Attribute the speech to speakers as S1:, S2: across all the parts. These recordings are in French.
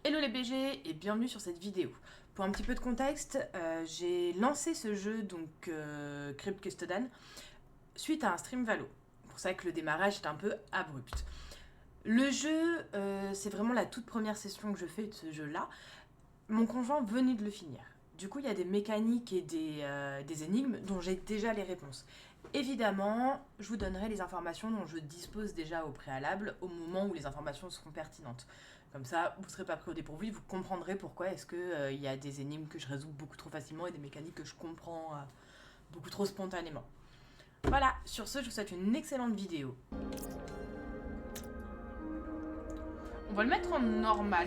S1: Hello les BG et bienvenue sur cette vidéo. Pour un petit peu de contexte, j'ai lancé ce jeu, donc Crypt Custodan, suite à un stream Valo. C'est pour ça que le démarrage est un peu abrupt. Le jeu, c'est vraiment la toute première session que je fais de ce jeu-là. Mon conjoint venait de le finir. Du coup, il y a des mécaniques et des énigmes dont j'ai déjà les réponses. Évidemment, je vous donnerai les informations dont je dispose déjà au préalable, au moment où les informations seront pertinentes. Comme ça, vous ne serez pas pris au dépourvu, vous comprendrez pourquoi est-ce qu'il y a des énigmes que je résous beaucoup trop facilement et des mécaniques que je comprends beaucoup trop spontanément. Voilà, sur ce, je vous souhaite une excellente vidéo. On va le mettre en normal.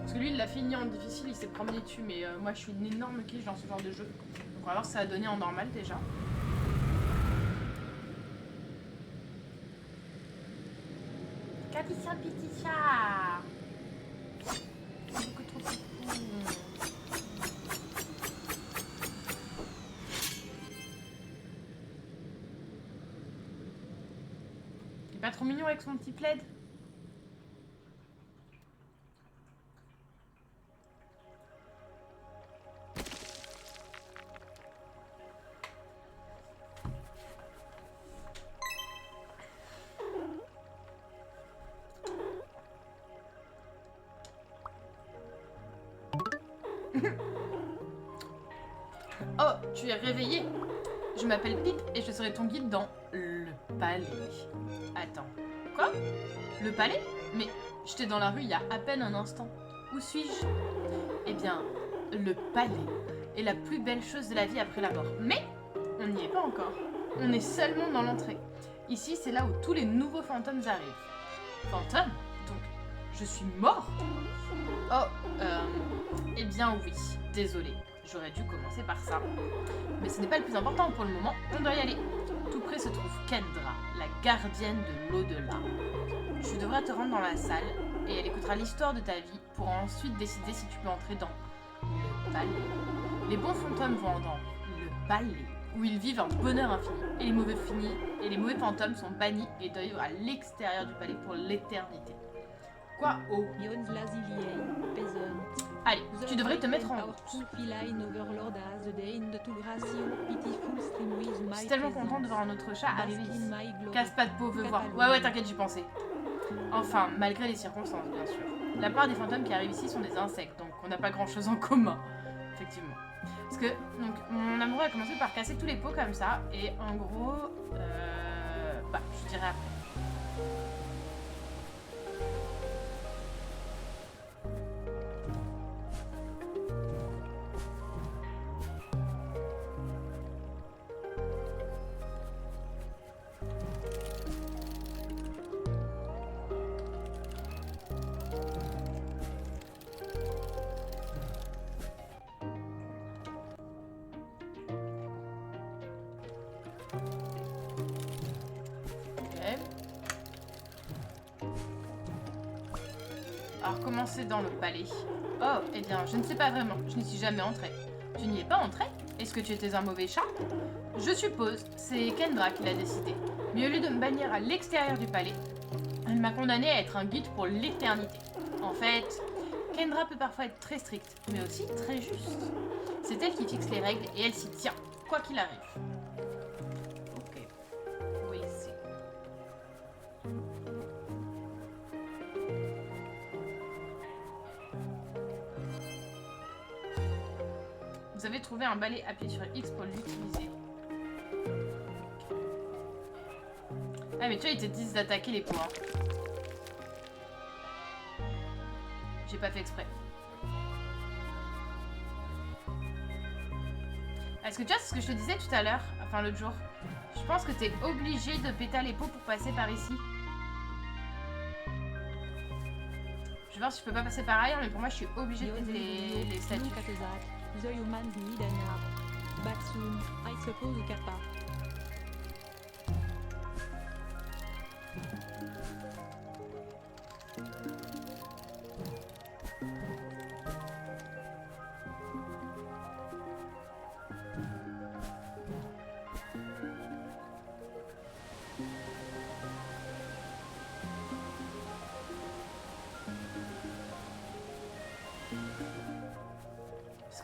S1: Parce que lui, il l'a fini en difficile, il s'est promené dessus, mais moi, je suis une énorme quiche dans ce genre de jeu. Donc on va voir si ça va donner en normal déjà. Capucin petit chat. Beaucoup trop fou. Il est pas trop mignon avec son petit plaid. Oh, tu es réveillé. Je m'appelle Pip et je serai ton guide dans le palais. Attends, quoi? Le palais? Mais j'étais dans la rue il y a à peine un instant. Où suis-je? Eh bien, le palais est la plus belle chose de la vie après la mort. Mais on n'y est pas encore. On est seulement dans l'entrée. Ici, c'est là où tous les nouveaux fantômes arrivent. Fantômes? Donc, je suis mort? Oh, eh bien oui, désolé. J'aurais dû commencer par ça. Mais ce n'est pas le plus important pour le moment, on doit y aller. Tout près se trouve Kendra, la gardienne de l'au-delà. Tu devras te rendre dans la salle et elle écoutera l'histoire de ta vie pour ensuite décider si tu peux entrer dans le palais. Les bons fantômes vont dans le palais, où ils vivent un bonheur infini. Et les mauvais fantômes sont bannis et doivent vivre à l'extérieur du palais pour l'éternité. Quoi? Oh. Allez, tu devrais te mettre en route. Je suis tellement contente de voir un autre chat arriver ici. Casse pas de peau, veux voir. Ouais, t'inquiète, j'y pensais. Enfin, malgré les circonstances, bien sûr. La plupart des fantômes qui arrivent ici sont des insectes, donc on n'a pas grand chose en commun. Effectivement. Parce que, donc, mon amoureux a commencé par casser tous les pots comme ça, et en gros, je dirais après. Alors, commencer dans le palais. Oh, eh bien, je ne sais pas vraiment. Je n'y suis jamais entrée. Tu n'y es pas entrée? Est-ce que tu étais un mauvais chat? Je suppose. C'est Kendra qui l'a décidé. Mais au lieu de me bannir à l'extérieur du palais, elle m'a condamnée à être un guide pour l'éternité. En fait, Kendra peut parfois être très stricte, mais aussi très juste. C'est elle qui fixe les règles et elle s'y tient, quoi qu'il arrive. Ok. Oui, c'est... Vous avez trouvé un balai, appuyez sur X pour l'utiliser. Ah mais tu vois, ils te disent d'attaquer les points. J'ai pas fait exprès. Est-ce que tu vois, c'est ce que je te disais tout à l'heure, enfin l'autre jour. Je pense que t'es obligé de péter les pots pour passer par ici. Je vais voir si je peux pas passer par ailleurs, mais pour moi je suis obligée de péter les statues.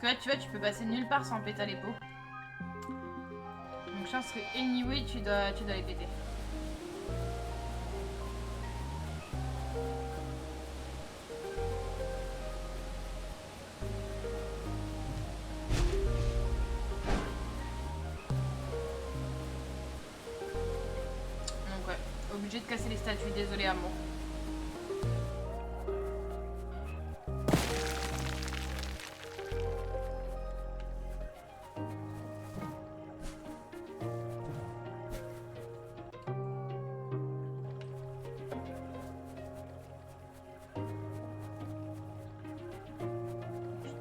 S1: que là, tu vois, tu peux passer nulle part sans péter les pots. Donc je pense que anyway, tu dois les péter. Donc ouais, obligé de casser les statues, désolé amour.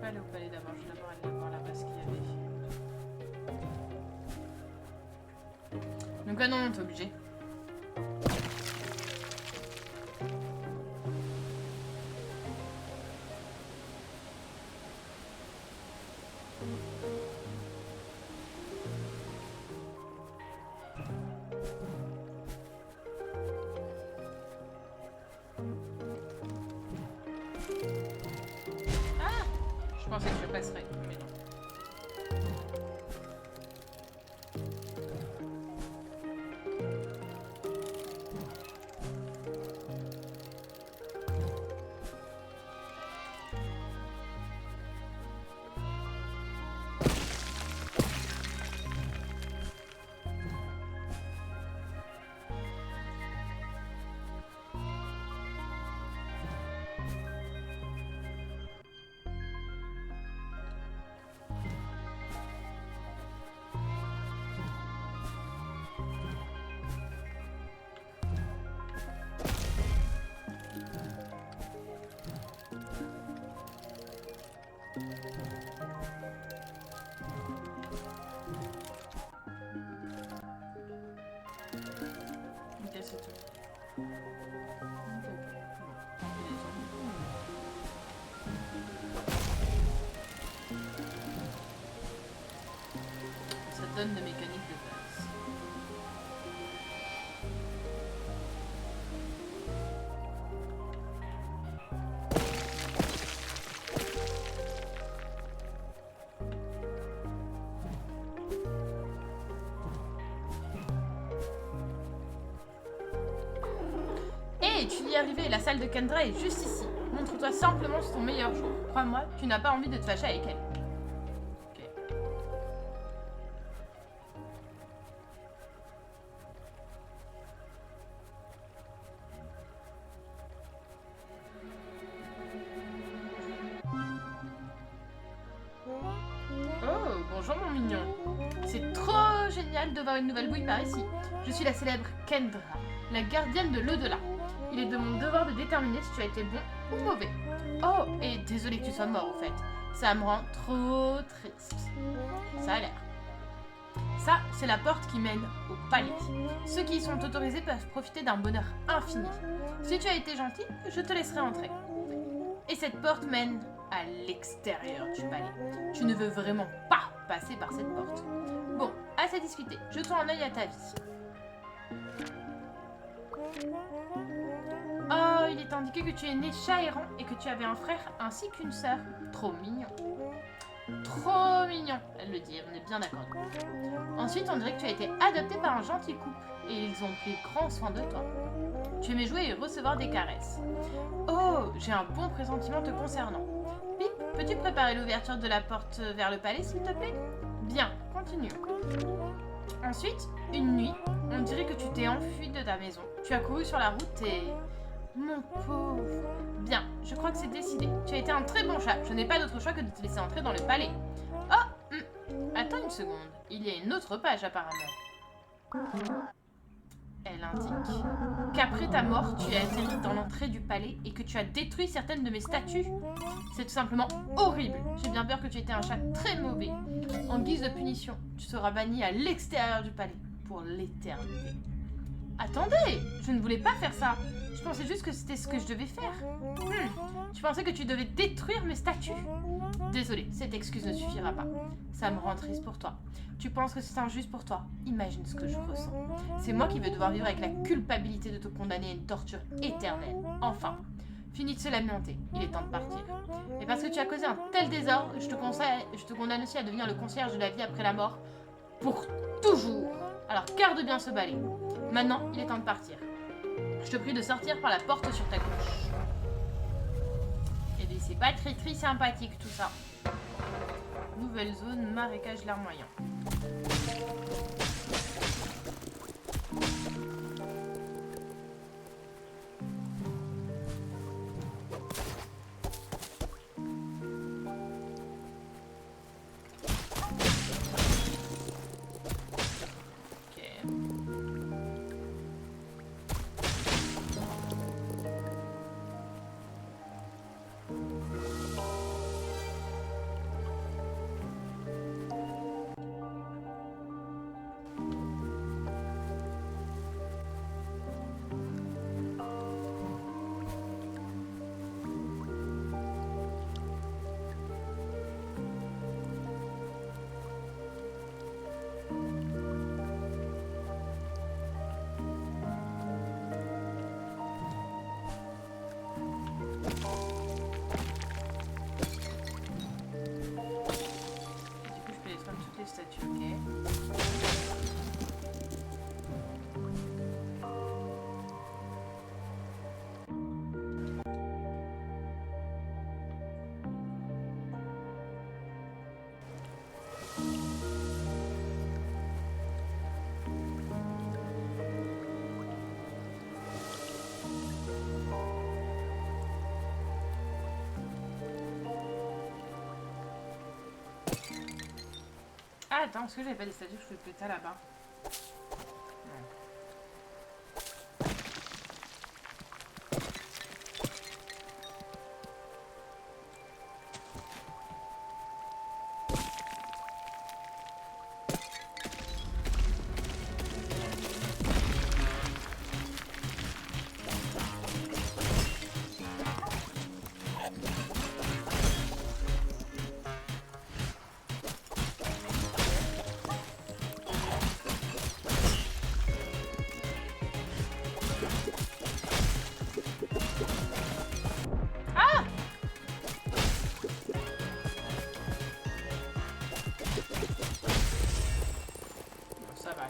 S1: Aller au palais d'abord, je vais d'abord aller voir là-bas ce qu'il y avait. Donc ah non, t'es obligé. Je pensais que je passerais, mais non. Ok, c'est tout. Ça donne de mécanique de base. Hey, tu y es arrivé, la salle de Kendra est juste ici. Montre-toi simplement sur ton meilleur jour. Crois-moi, tu n'as pas envie de te fâcher avec elle. Ok. Oh, bonjour mon mignon. C'est trop génial de voir une nouvelle bouille par ici. Je suis la célèbre Kendra, la gardienne de l'au-delà. Il est de mon devoir de déterminer si tu as été bon ou mauvais. Oh, et désolé que tu sois mort au fait. Ça me rend trop triste. Ça a l'air. Ça, c'est la porte qui mène au palais. Ceux qui y sont autorisés peuvent profiter d'un bonheur infini. Si tu as été gentil, je te laisserai entrer. Et cette porte mène à l'extérieur du palais. Tu ne veux vraiment pas passer par cette porte. Bon, assez discuté. Jetons un œil à ta vie. Oh, il est indiqué que tu es né chat errant et que tu avais un frère ainsi qu'une sœur. Trop mignon. Trop mignon, elle le dit, on est bien d'accord. Ensuite, on dirait que tu as été adopté par un gentil couple et ils ont pris grand soin de toi. Tu aimais jouer et recevoir des caresses. Oh, j'ai un bon pressentiment te concernant. Pip, peux-tu préparer l'ouverture de la porte vers le palais, s'il te plaît? Bien, continue. Ensuite, une nuit, on dirait que tu t'es enfui de ta maison. Tu as couru sur la route et... Mon pauvre... Bien, je crois que c'est décidé. Tu as été un très bon chat. Je n'ai pas d'autre choix que de te laisser entrer dans le palais. Oh, attends une seconde. Il y a une autre page apparemment. Elle indique qu'après ta mort, tu as atterri dans l'entrée du palais et que tu as détruit certaines de mes statues. C'est tout simplement horrible. J'ai bien peur que tu étais un chat très mauvais. En guise de punition, tu seras banni à l'extérieur du palais pour l'éternité. Attendez, je ne voulais pas faire ça. Je pensais juste que c'était ce que je devais faire. Tu pensais que tu devais détruire mes statues? Désolée, cette excuse ne suffira pas. Ça me rend triste pour toi. Tu penses que c'est injuste pour toi? Imagine ce que je ressens. C'est moi qui vais devoir vivre avec la culpabilité de te condamner à une torture éternelle. Enfin, Fini de se lamenter, il est temps de partir. Et parce que tu as causé un tel désordre, je te condamne aussi à devenir le concierge de la vie après la mort. Pour toujours. Alors garde bien ce balai. Maintenant, il est temps de partir. Je te prie de sortir par la porte sur ta gauche. Et bien, c'est pas très sympathique tout ça. Nouvelle zone, marécage larmoyant. Statue, ok. Ah, attends, est-ce que j'avais pas des statues que je peux péter là-bas?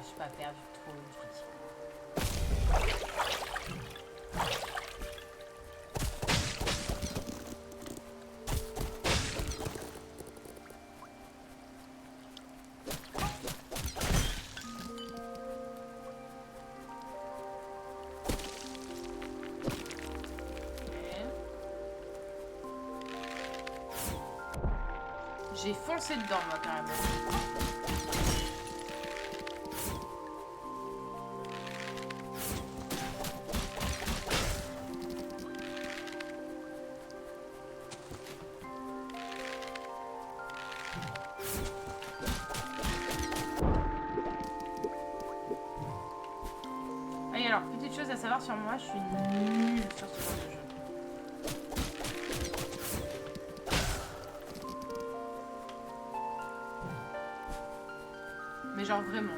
S1: Je suis pas perdu trop vite. J'ai foncé dedans moi carrément. Et alors, petite chose à savoir sur moi, je suis nulle sur ce genre de jeu. Mais genre vraiment.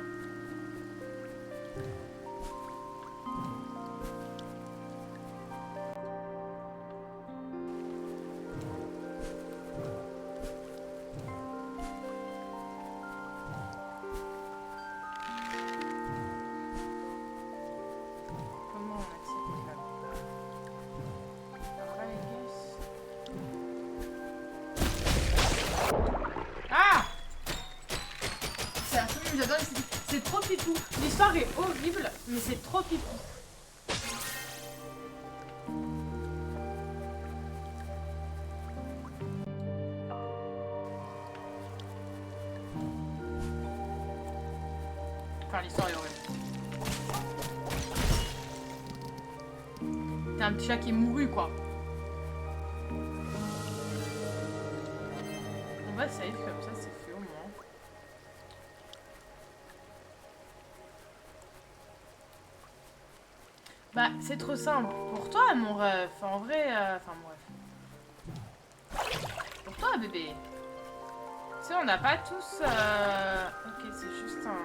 S1: C'est trop pipou. L'histoire est horrible, mais c'est trop pipou. Enfin, l'histoire est horrible. T'es un petit chat qui est mouru, quoi. On va save comme ça, c'est fait au moins. Bah, c'est trop simple. Pour toi, mon ref. En vrai, enfin, mon ref. Pour toi, bébé. Tu sais, on n'a pas tous... Ok, c'est juste un...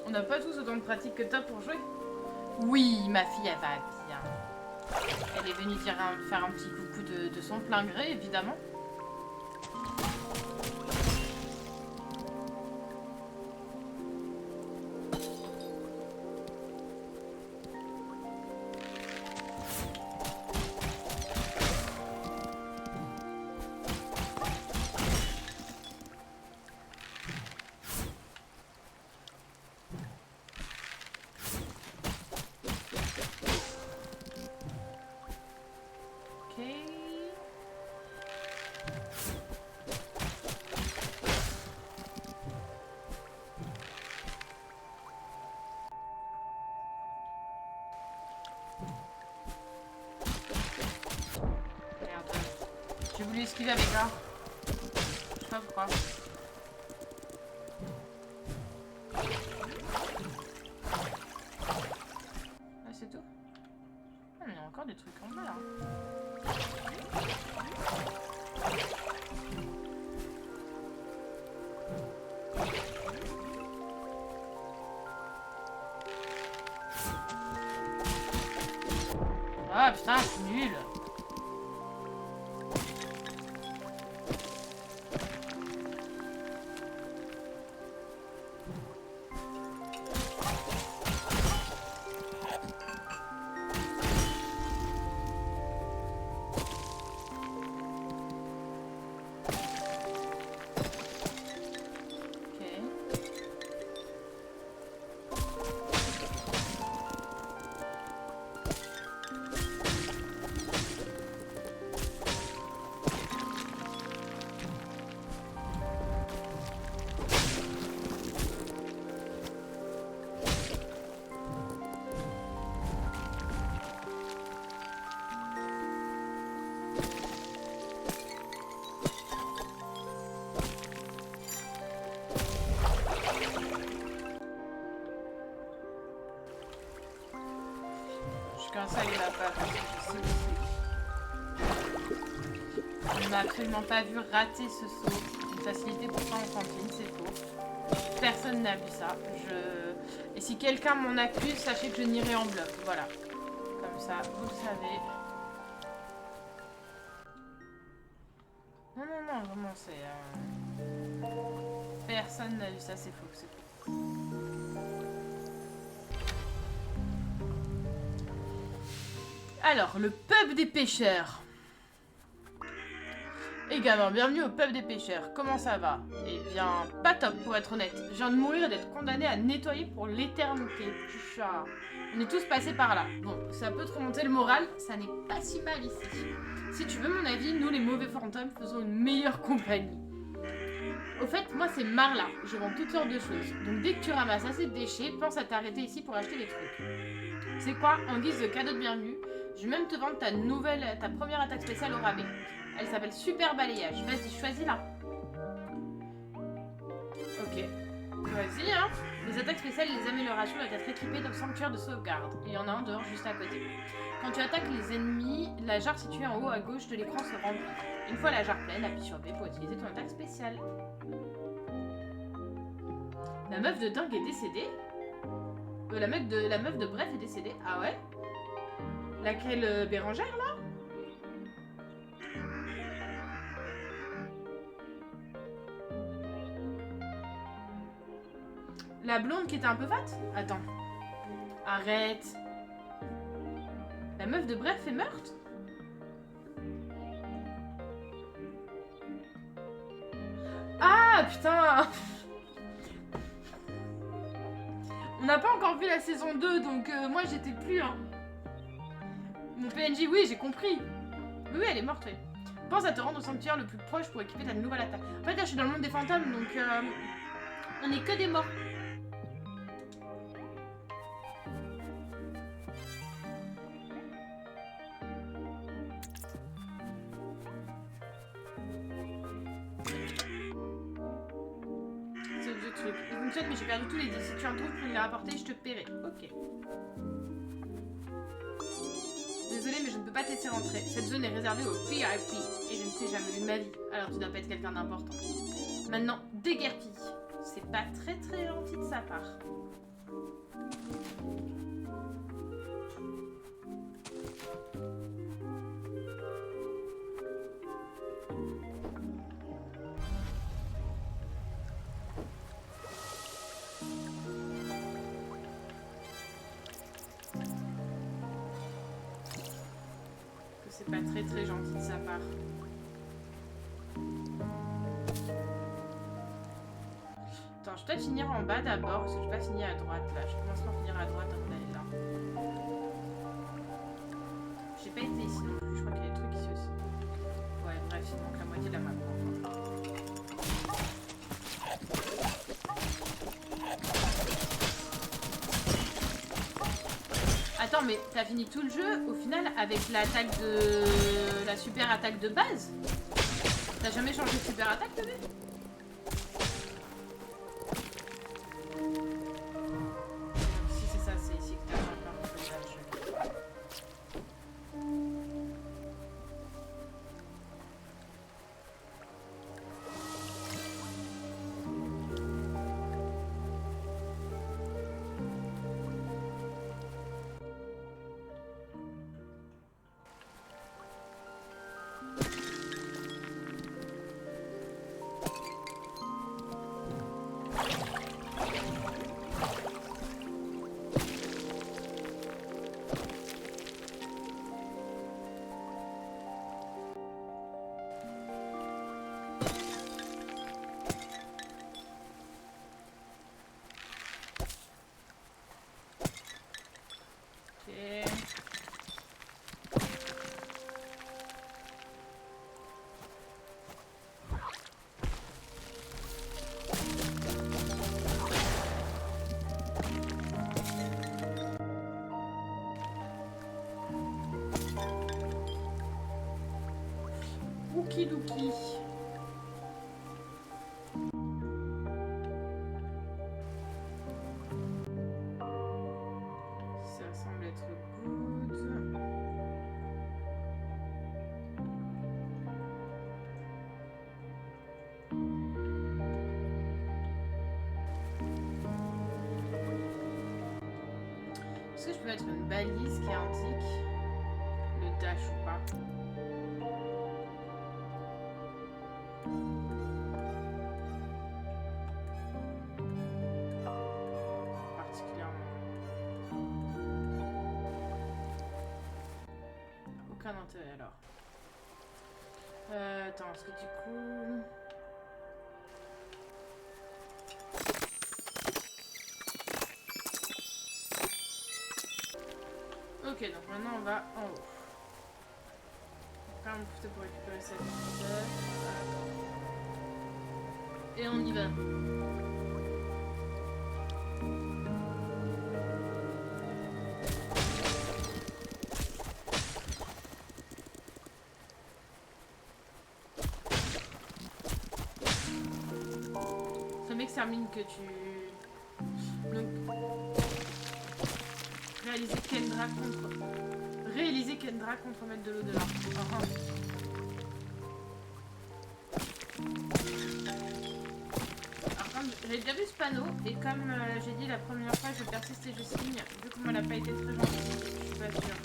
S1: On n'a pas tous autant de pratique que toi pour jouer. Oui, ma fille, elle va bien. Elle est venue faire un petit coucou de son plein gré, évidemment. J'ai voulu esquiver avec ça. Je sais pas pourquoi. Ah, c'est tout? Ah, mais il y a encore des trucs en bas là. Ah putain, je suis nul. Comme ça, il va pas parce que je sais. On m'a absolument pas vu rater ce saut. Une facilité pourtant enfantine, c'est faux. Personne n'a vu ça. Et si quelqu'un m'en accuse, sachez que je n'irai en bloc. Voilà. Comme ça, vous le savez. Non, non, non, vraiment, c'est... Personne n'a vu ça, c'est faux, c'est faux. Alors, le pub des pêcheurs. Également, bienvenue au pub des pêcheurs. Comment ça va? Eh bien, pas top pour être honnête. Je viens de mourir et d'être condamné à nettoyer pour l'éternité. Putain. On est tous passés par là. Bon, ça peut te remonter le moral, ça n'est pas si mal ici. Si tu veux mon avis, nous les mauvais fantômes faisons une meilleure compagnie. Au fait, moi c'est Marla. Je vends toutes sortes de choses. Donc dès que tu ramasses assez de déchets, pense à t'arrêter ici pour acheter des trucs. C'est quoi? En guise de cadeau de bienvenue, je vais même te vendre ta première attaque spéciale au rabais. Elle s'appelle Super Balayage. Vas-y, choisis-la. Ok. Vas-y, hein. Les attaques spéciales et les améliorations doivent être équipées d'un sanctuaire de sauvegarde. Il y en a un dehors juste à côté. Quand tu attaques les ennemis, la jarre située en haut à gauche de l'écran se remplit. Une fois la jarre pleine, appuie sur B pour utiliser ton attaque spéciale. La meuf de dingue est décédée? La meuf de Bref est décédée? Ah ouais? Laquelle Bérangère là? La blonde qui était un peu fat? Attends. Arrête. La meuf de Bref est morte? Ah putain. On n'a pas encore vu la saison 2, donc moi j'étais plus, hein. Mon PNJ, oui, j'ai compris. Oui, elle est morte, oui. Pense à te rendre au sanctuaire le plus proche pour équiper ta nouvelle attaque. En fait, là, je suis dans le monde des fantômes, donc on est que des morts. C'est deux trucs. Ils fonctionnent, mais j'ai perdu tous les 10. Si tu en trouves pour les rapporter, je te paierai. Ok. Désolée, mais je ne peux pas te laisser rentrer. Cette zone est réservée aux VIP et je ne t'ai jamais vu de ma vie. Alors tu dois pas être quelqu'un d'important. Maintenant, déguerpille. C'est pas très gentil de sa part. C'est pas très très gentil de sa part. Attends, je dois finir en bas d'abord parce que je vais pas finir à droite là. Je commence par finir à droite avant d'aller là. J'ai pas été ici non plus, je crois qu'il y a des trucs ici aussi. Ouais, bref, il manque la moitié de la map. Attends, mais t'as fini tout le jeu au final avec l'attaque de... la super attaque de base? T'as jamais changé de super attaque, bébé? Si c'est ça, c'est ici que t'as encore fait la jeu. Okidoki. Ça semble être good. Est-ce que je peux mettre une balise qui indique le dash ou pas? Aucun intérêt alors. Attends, est-ce que du coup... Ok, donc maintenant on va en haut. Faire un booster pour récupérer cette et on y va. Termine que tu... Donc... Réaliser Kendra contre mettre de l'eau de l'arbre. Alors comme j'ai déjà vu ce panneau et comme j'ai dit la première fois je persiste et je signe, vu que moi elle n'a pas été très gentille, je suis pas sûre.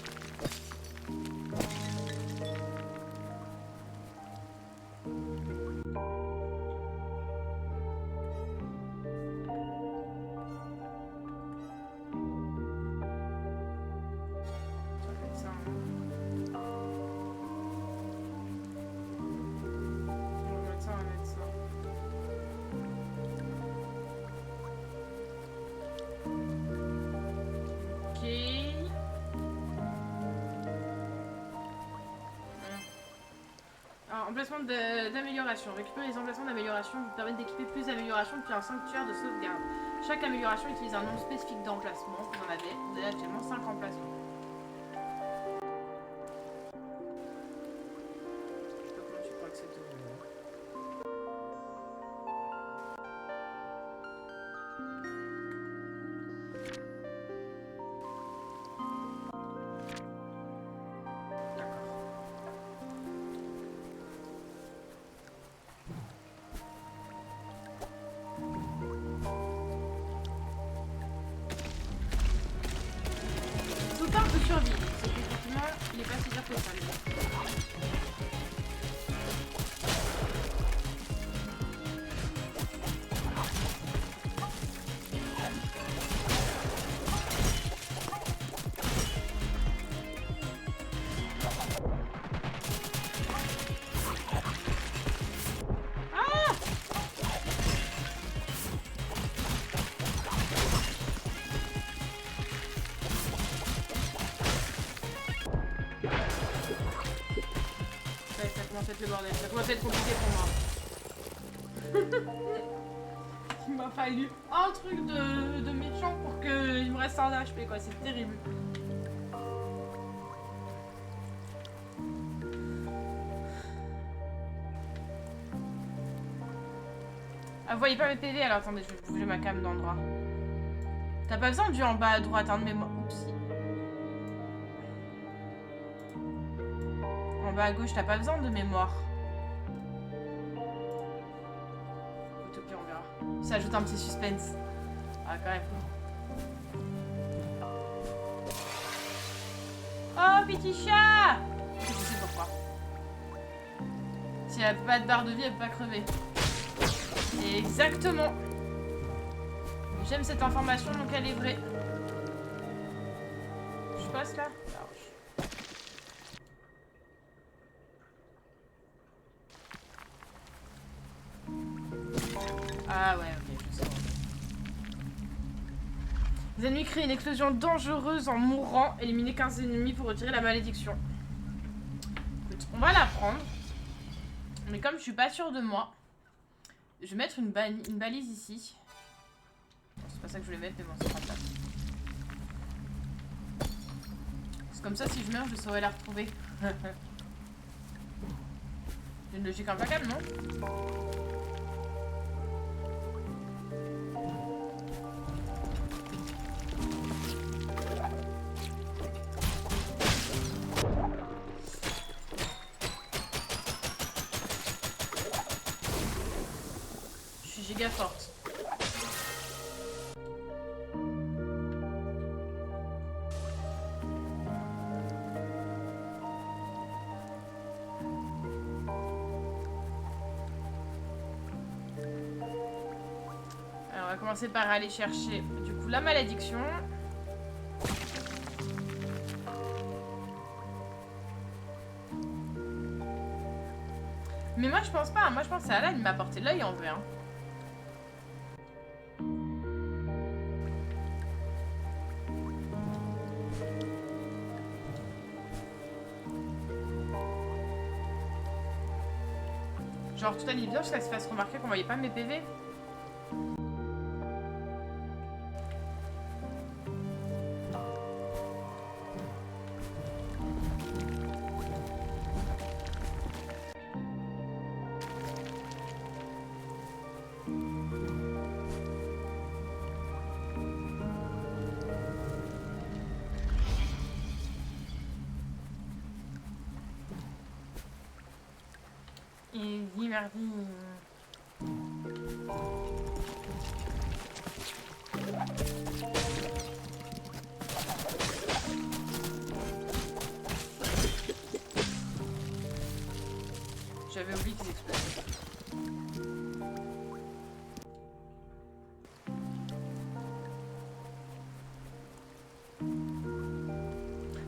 S1: Emplacement d'amélioration. Récupérer les emplacements d'amélioration vous permettent d'équiper plus d'améliorations depuis un sanctuaire de sauvegarde. Chaque amélioration utilise un nombre spécifique d'emplacements. Vous avez actuellement 5 emplacements. Comment tu crois que c'est devenu? survie. C'est qu'effectivement, il est pas si dur que ça, lui. Le bordel, ça commence à être compliqué pour moi. Il m'a fallu un truc de méchant pour qu'il me reste un HP quoi, c'est terrible. Ah, vous voyez pas mes PV? Alors attendez, je vais bouger ma cam d'endroit. T'as pas besoin du en bas à droite, hein, de mémoire. Oupsie. En bas à gauche, t'as pas besoin de mémoire. Utopie, on verra. Ça ajoute un petit suspense. Ah, quand même. Oh, petit chat! Je sais pourquoi. Si elle a pas de barre de vie, elle peut pas crever. Exactement. J'aime cette information, donc elle est vraie. Je passe là? Ah ouais, ok, je sais. Les ennemis créent une explosion dangereuse en mourant. Éliminer 15 ennemis pour retirer la malédiction. Écoute, on va la prendre. Mais comme je suis pas sûre de moi, je vais mettre une balise ici. C'est pas ça que je voulais mettre, mais bon, c'est pas grave. C'est comme ça, si je meurs, je saurais la retrouver. C'est une logique implacable, non? Giga forte. Alors on va commencer par aller chercher du coup la malédiction. Mais moi je pense pas, moi je pense que Alan il m'a porté l'œil en vrai. Hein. Genre tout allait bien jusqu'à ce qu'il se fasse remarquer qu'on voyait pas mes PV. Et dis mardi. J'avais oublié qu'ils explosaient.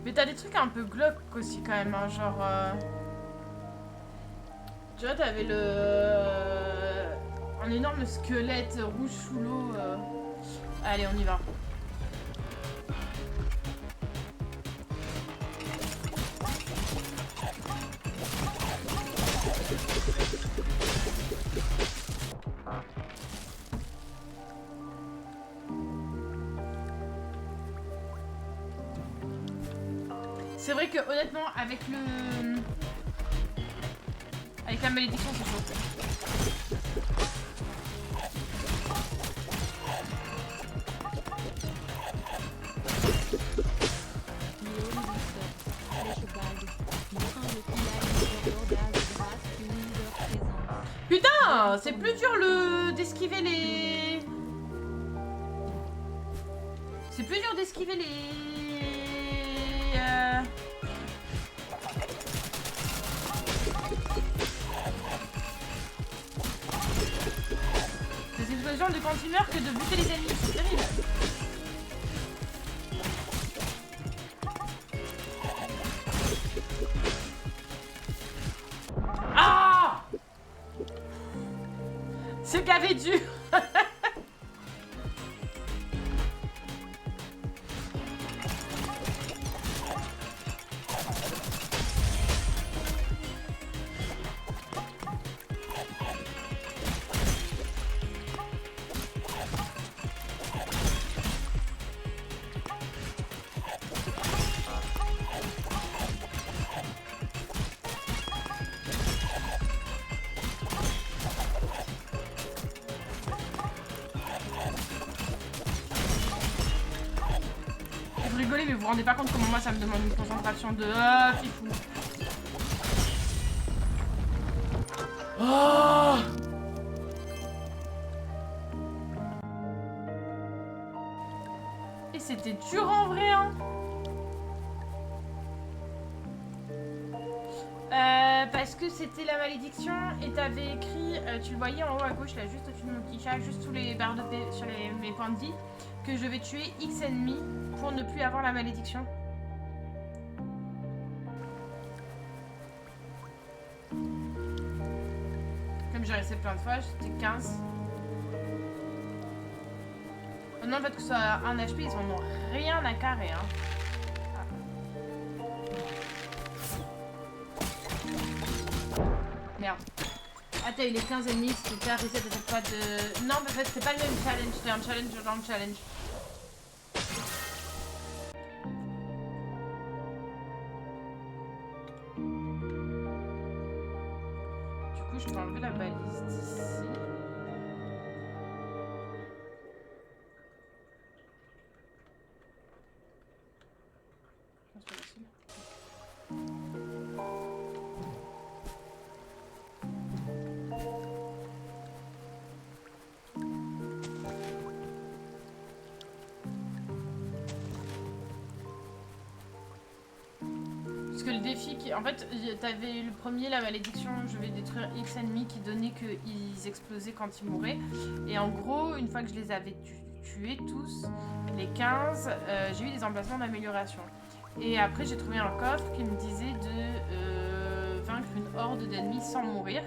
S1: Mais t'as des trucs un peu glauques aussi quand même, hein, genre... Tu vois, t'avais un énorme squelette rouge sous l'eau. Allez, on y va. C'est vrai que honnêtement, avec la malédiction, c'est chaud. Putain, c'est plus dur d'esquiver les... C'est plus dur d'esquiver les Des explosions de continueurs que de buter les ennemis, c'est terrible. Ah! C'est gavé dur. Rigoler, mais vous vous rendez pas compte comment moi ça me demande une concentration de fifou. Oh! Et c'était dur en vrai, hein. Parce que c'était la malédiction et t'avais écrit, tu le voyais en haut à gauche là, juste au-dessus de mon petit chat, juste sous les barres de paix, sur mes points de vie, que je vais tuer X ennemis pour ne plus avoir la malédiction. Comme j'ai resté plein de fois, j'étais 15. Maintenant, le fait que ce soit un HP, ils en ont rien à carrer, hein. Merde. Ah, t'as eu les 15 ennemis, c'était à reset à chaque fois de... Non, mais en fait, c'était pas le même challenge, c'était un challenge dans le challenge. Du coup, je peux enlever la balise d'ici. C'est pas facile. Parce que le défi qui... En fait, t'avais le premier, la malédiction, je vais détruire X ennemis qui donnait qu'ils explosaient quand ils mouraient. Et en gros, une fois que je les avais tués tous, les 15, j'ai eu des emplacements d'amélioration. Et après, j'ai trouvé un coffre qui me disait de vaincre une horde d'ennemis sans mourir.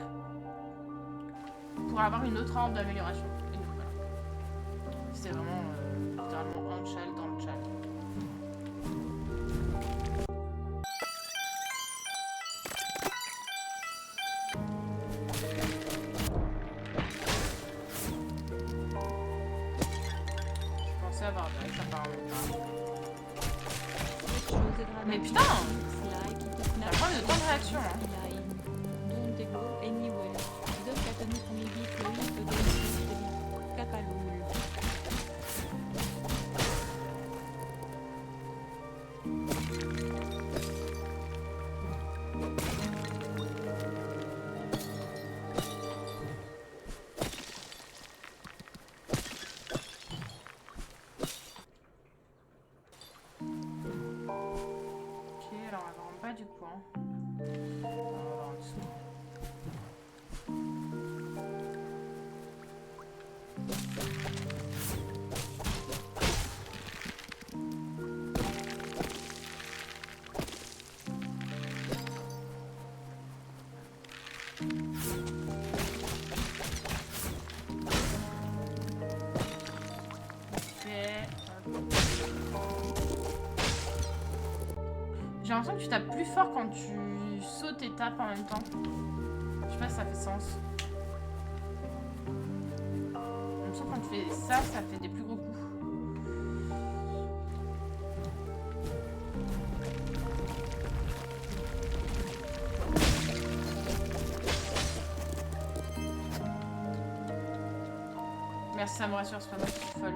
S1: Pour avoir une autre horde d'amélioration. Et donc voilà. C'était vraiment littéralement un chal dans le chal. Avoir mais putain, ça prend le temps de réaction, hein. Du coup, hein. On va voir en dessous. J'ai l'impression que tu tapes plus fort quand tu sautes et tapes en même temps. Je sais pas si ça fait sens. J'ai l'impression que quand tu fais ça, ça fait des plus gros coups. Merci, ça me rassure, c'est pas moi qui suis folle.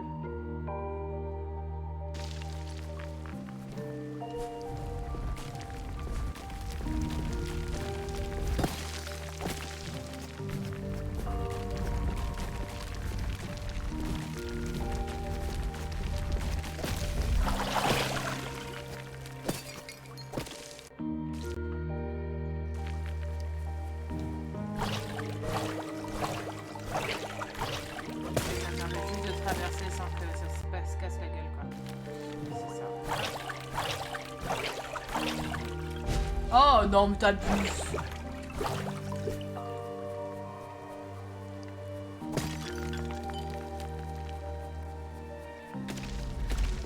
S1: se casse la gueule, quoi. C'est ça. Oh non, mais t'abuses.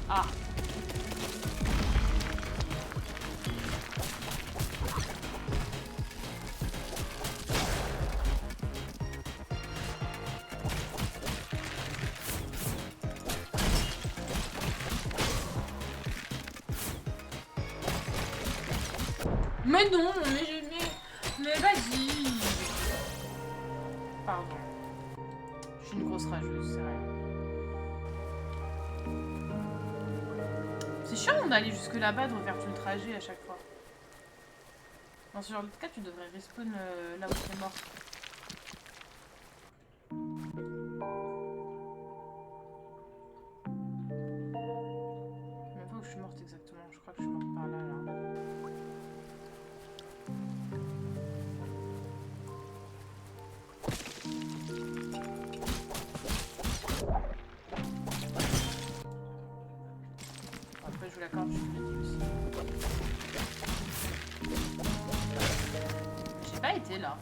S1: Ah. Mais non, mais vas-y. Pardon. Je suis une grosse rageuse, c'est vrai. C'est chiant d'aller jusque là-bas, de refaire tout le trajet à chaque fois. Dans ce genre de cas, tu devrais respawn là où t'es mort. Même pas où je suis morte exactement, je crois que je suis morte par là, là. Après, je vous l'accorde, je suis ridicule aussi. J'ai pas été là.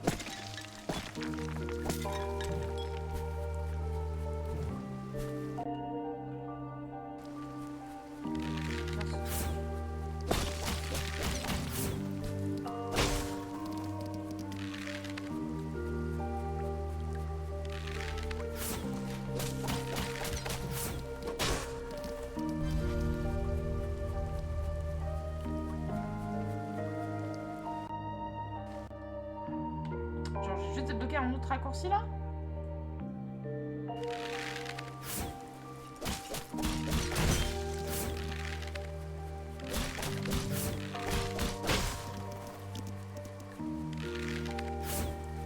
S1: Genre, j'ai juste bloqué un autre raccourci là?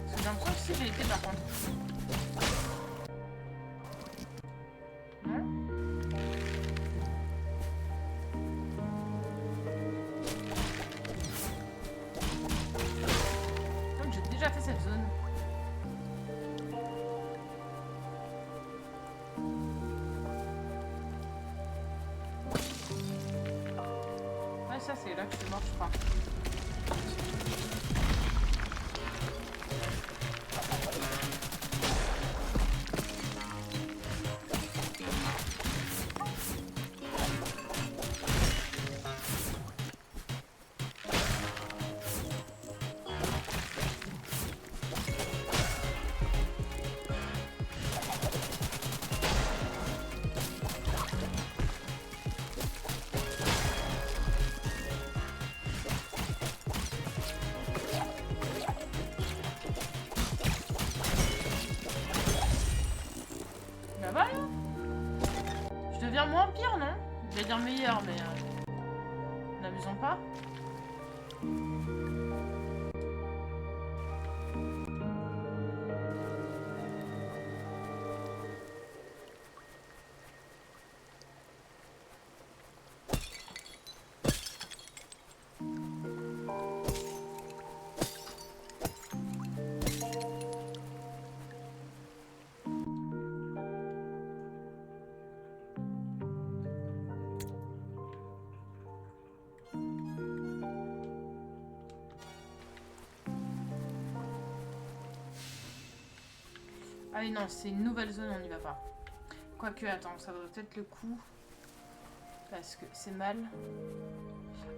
S1: Parce que j'ai l'impression que si j'ai été par contre. Non? Donc j'ai déjà fait cette zone. Ouais, ça c'est là que je suis morte, je crois. Bah voilà. Je deviens moins pire, non? Je vais dire meilleur, mais... n'abusons pas. Ah oui, non, c'est une nouvelle zone, on n'y va pas. Quoique, attends, ça vaut peut-être le coup. Parce que c'est mal.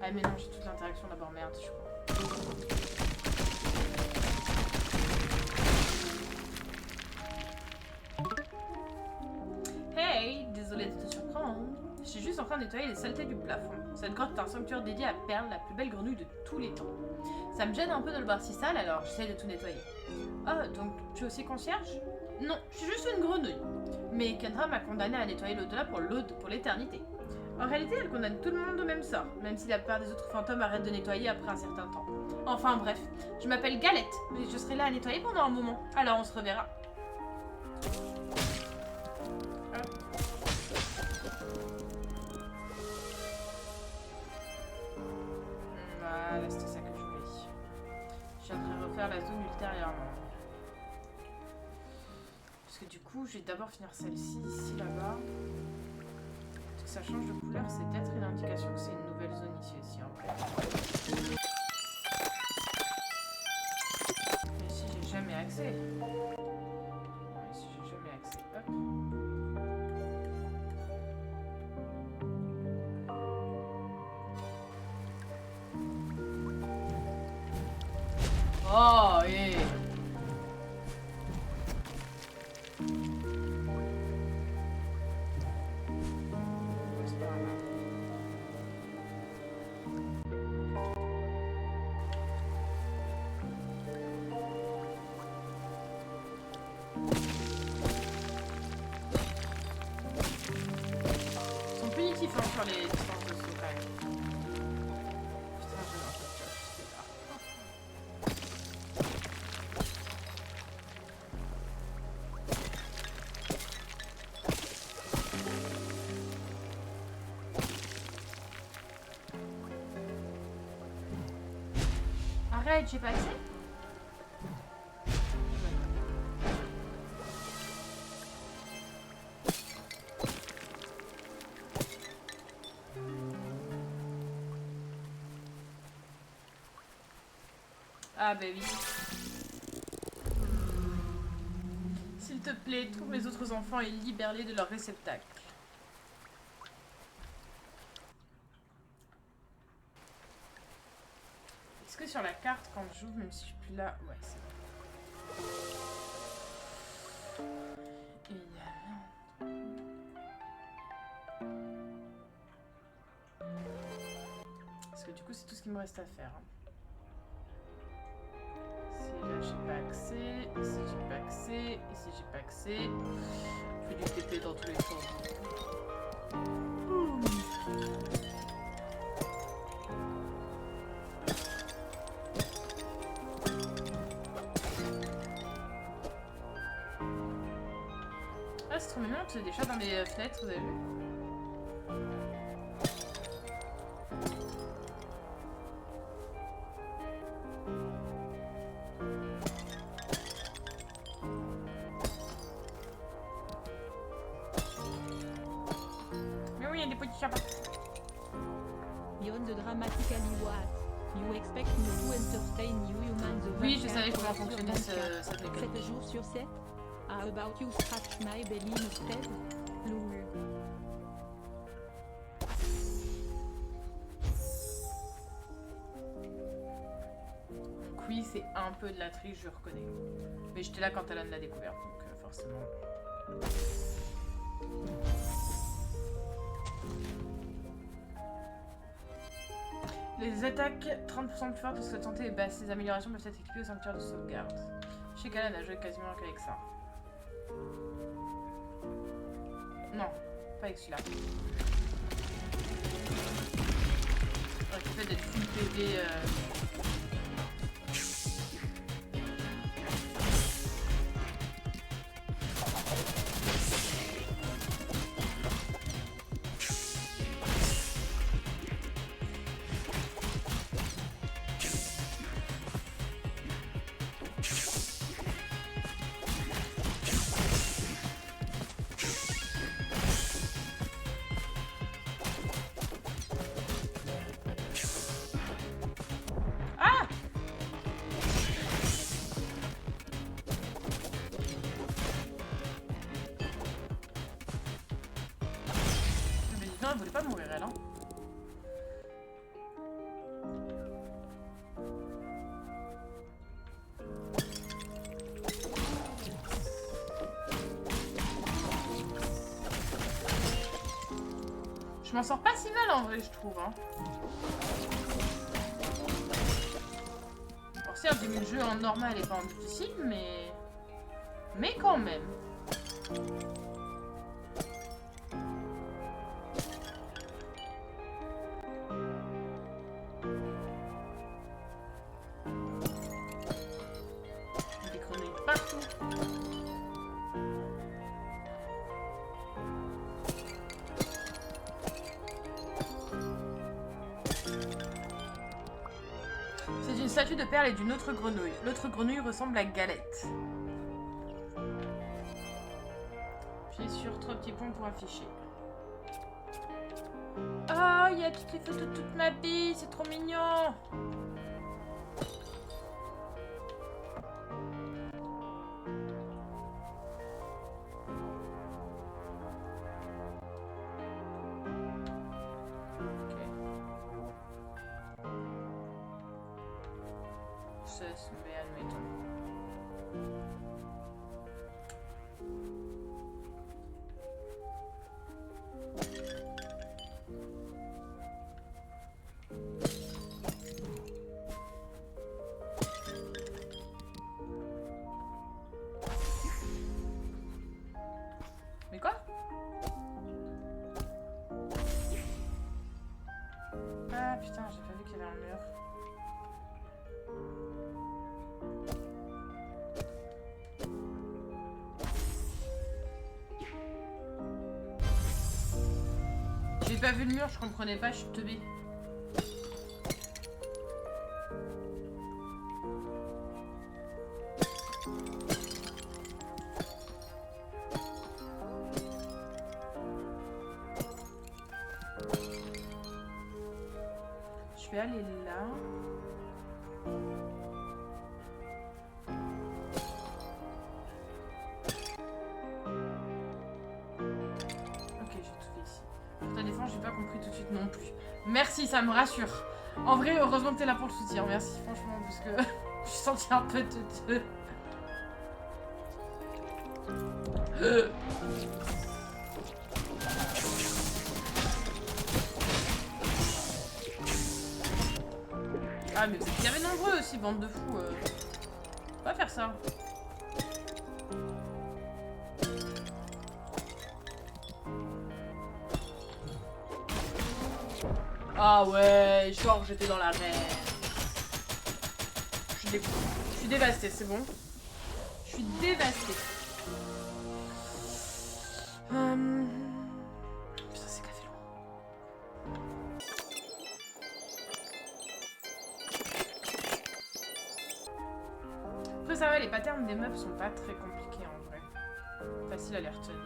S1: Ah mais non, j'ai toute l'interaction d'abord, merde, je crois. Hey, désolée de te surprendre. J'ai juste enfin nettoyé les saletés du plafond. Cette grotte est un sanctuaire dédié à Perle, la plus belle grenouille de tous les temps. Ça me gêne un peu de le voir si sale, alors j'essaie de tout nettoyer. Oh, donc tu es aussi concierge? Non, je suis juste une grenouille. Mais Kendra m'a condamné à nettoyer l'au-delà pour l'éternité. En réalité, elle condamne tout le monde au même sort, même si la plupart des autres fantômes arrêtent de nettoyer après un certain temps. Enfin bref, je m'appelle Galette, et je serai là à nettoyer pendant un moment. Alors on se reverra. Voilà, c'était ça que je voulais. Je viendrai refaire la zone ultérieurement. Parce que du coup, je vais d'abord finir celle-ci, ici, là-bas. ça change de couleur, c'est peut-être une indication que c'est une nouvelle zone ici aussi, en fait. Mais ici, j'ai jamais accès. Ouais, ici, j'ai jamais accès. Hop. Oh, et... Ils sont punitifs hein, sur les distances de saut quand même. Putain, j'ai un peu de chance, c'est là. Arrête, j'ai pas accès. Ah bah oui. S'il te plaît, trouve les autres enfants et libère-les de leur réceptacle. Est-ce que sur la carte, quand j'ouvre, même si je suis plus là... Ouais, c'est bon. Et il y a... Parce que du coup, c'est tout ce qu'il me reste à faire. Hein. Là j'ai pas accès, ici j'ai pas accès, ici j'ai pas accès. Je fais du TP dans tous les sens. Ah c'est trop mignon, c'est des chats dans les fenêtres, vous avez vu? Oui, je savais comment fonctionnait cette mécanique.
S2: 7 jours sur 7. How about you scratch my belly instead? Lol.
S1: Donc oui, c'est un peu de la triche, je reconnais. Mais j'étais là quand Alan l'a découvert, donc forcément... Les attaques 30% plus fortes parce que la santé est basse. Ces améliorations peuvent être équipées au sanctuaire de sauvegarde. Je sais qu'Alan a joué quasiment qu'avec ça. Non, pas avec celui-là. Ouais, le fait d'être full PV... Elle voulait pas mourir, elle, hein. Je m'en sors pas si mal en vrai, je trouve, hein. Alors certes, j'ai mis le jeu en normal et pas en difficile, mais... Mais quand même. Statue de perle et d'une autre grenouille. L'autre grenouille ressemble à Galette. Puis sur 3 petits points pour afficher. a toutes les photos de toute ma vie, c'est trop mignon. Mais admettons. Mais quoi? Ah putain, j'ai pas vu qu'il y avait un mur. J'ai pas vu le mur, je comprenais pas, je suis teubée. Je vais aller là. J'ai pas compris tout de suite non plus. Merci, ça me rassure. En vrai, heureusement que t'es là pour le soutien. Merci, franchement, parce que je suis sentie un peu teuteux. Ah, mais vous êtes bien nombreux aussi, bande de fous. Faut pas faire ça. Ah ouais, genre j'étais dans la mer. Je suis dévastée, c'est bon. Je suis dévastée. Putain, c'est café loin. Après ça va, les patterns des meufs sont pas très compliqués en vrai. Facile à les retenir.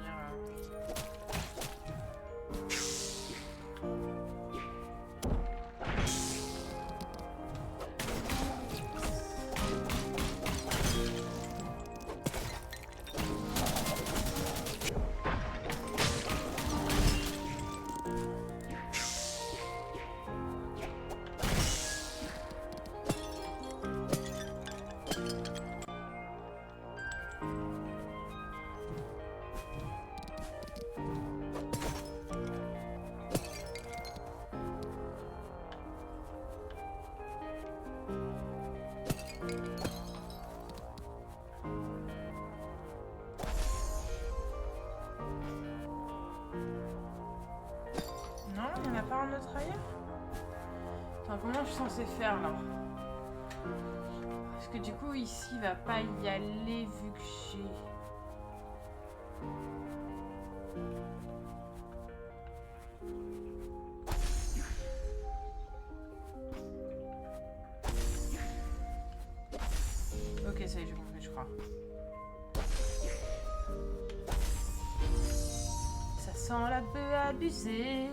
S1: Il n'y en a pas un autre ailleurs? Attends, comment je suis censée faire là? Parce que du coup ici il va pas y aller vu que j'ai... Ok, ça y est, j'ai compris, je crois. Ça sent la bœuf abusée.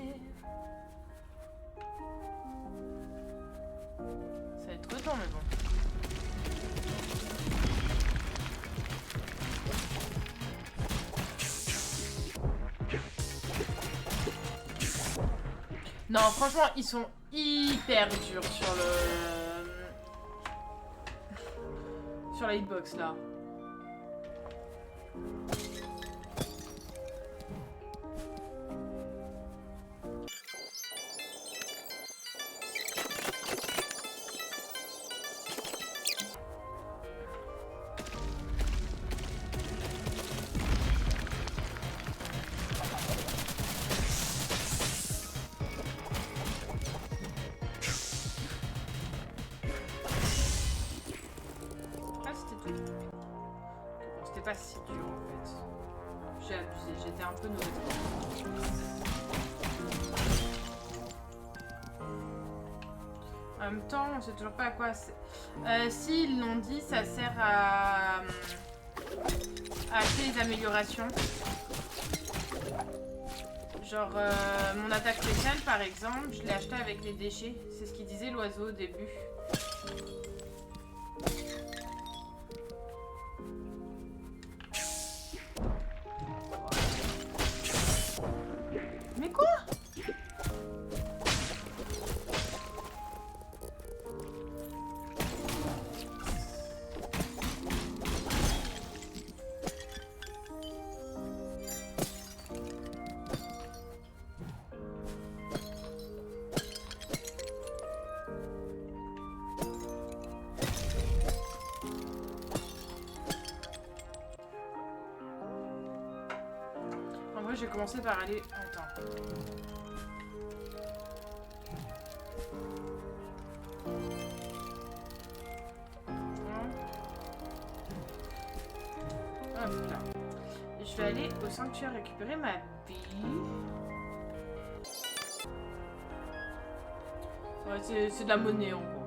S1: Ça va être trop temps, mais bon. Non, franchement, ils sont hyper durs sur le... sur la hitbox, là. Pas si dur en fait. J'ai abusé, j'étais un peu mauvaise. En même temps, on sait toujours pas à quoi c'est. Si ils l'ont dit, ça sert à acheter les améliorations. Genre, mon attaque spéciale, par exemple, je l'ai acheté avec les déchets. C'est ce qu'il disait l'oiseau au début. Mais quoi? En vrai, j'ai commencé par aller... Attends. Hop là. Et je vais aller au sanctuaire récupérer ma bille. Ouais, c'est de la monnaie en gros.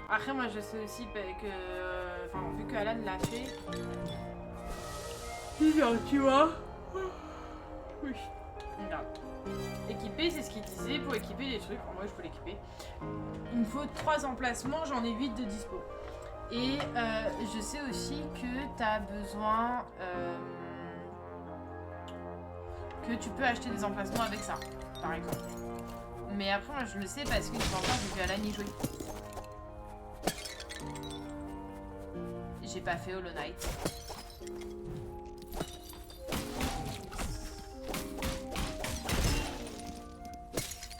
S1: Après, moi je sais aussi que. Enfin, vu que Alan l'a fait. Tu vois. Oui. Regarde. Équiper, c'est ce qu'il disait pour équiper les trucs. Moi, je peux l'équiper. Il me faut 3 emplacements, j'en ai 8 de dispo. Et je sais aussi que tu as besoin. Que tu peux acheter des emplacements avec ça, par exemple. Mais après, moi, je le sais parce que j'ai vu Alan y jouer. J'ai pas fait Hollow Knight.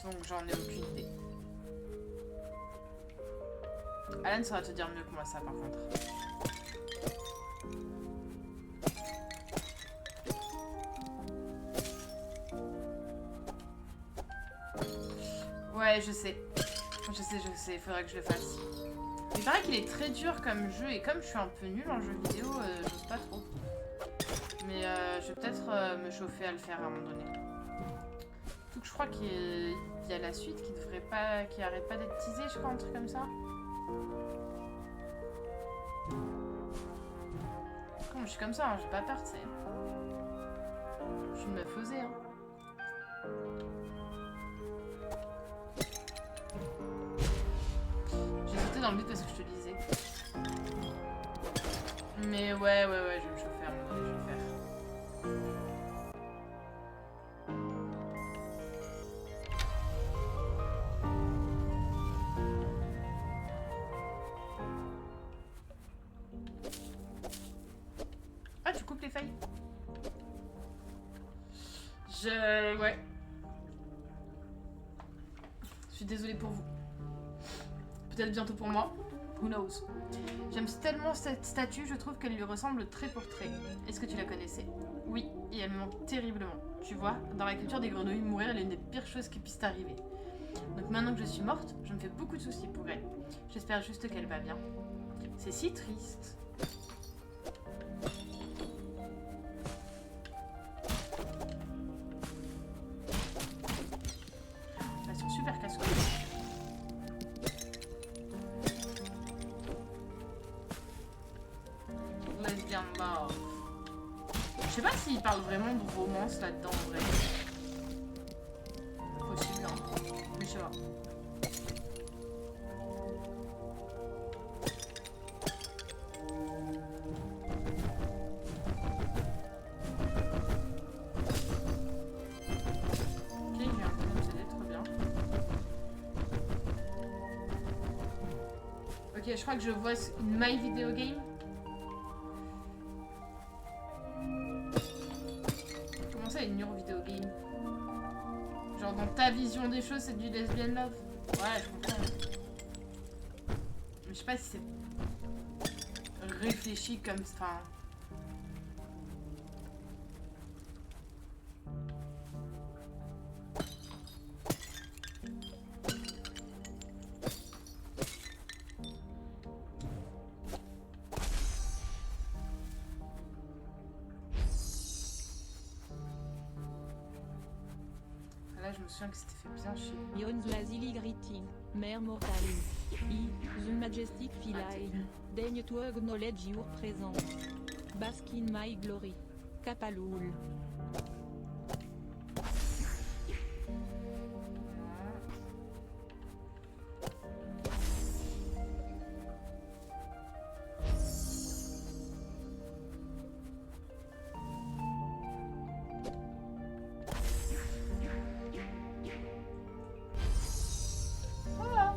S1: Donc j'en ai aucune idée. Alan saura te dire mieux que moi ça par contre. Ouais, je sais. Je sais, il faudrait que je le fasse. Il paraît qu'il est très dur comme jeu et comme je suis un peu nulle en jeu vidéo, j'ose pas trop. Mais je vais peut-être me chauffer à le faire à un moment donné. Tout que je crois qu'il y a la suite qui devrait pas, qui arrête pas d'être teasée, je crois, un truc comme ça. Comme je suis comme ça, hein, j'ai pas peur, tu sais. Je suis une meuf osée, hein. J'ai sauté dans le but parce que je te disais. Mais ouais, je vais me chauffer à un moment donné, je vais le faire. Ah, tu coupes les feuilles? Ouais. Je suis désolée pour vous. Peut-être bientôt pour moi. Who knows? J'aime tellement cette statue, je trouve qu'elle lui ressemble trait pour trait. Est-ce que tu la connaissais? Oui, et elle me manque terriblement. Tu vois, dans la culture des grenouilles, mourir est l'une des pires choses qui puissent arriver. Donc maintenant que je suis morte, je me fais beaucoup de soucis pour elle. J'espère juste qu'elle va bien. C'est si triste. Elles sont super casse-couilles. Lesbian love. Je sais pas s'il parle vraiment de romance là-dedans en vrai. Possible, hein. Mais je sais pas. Ok, j'ai un peu de CD, trop bien. Ok, je crois que je vois une My Video Game. Comment ça, une Your Video Game? Genre dans ta vision des choses, c'est du lesbian love? Ouais, je comprends. Mais je sais pas si c'est réfléchi comme ça. Enfin... Là, je me souviens que c'était fait bien chez lui.
S2: Beyond Lazily Greeting, Mère Mortaline. The Majestic Feline. Daigne to acknowledge your presence. Bask in my glory. Capaloul.
S1: Voilà.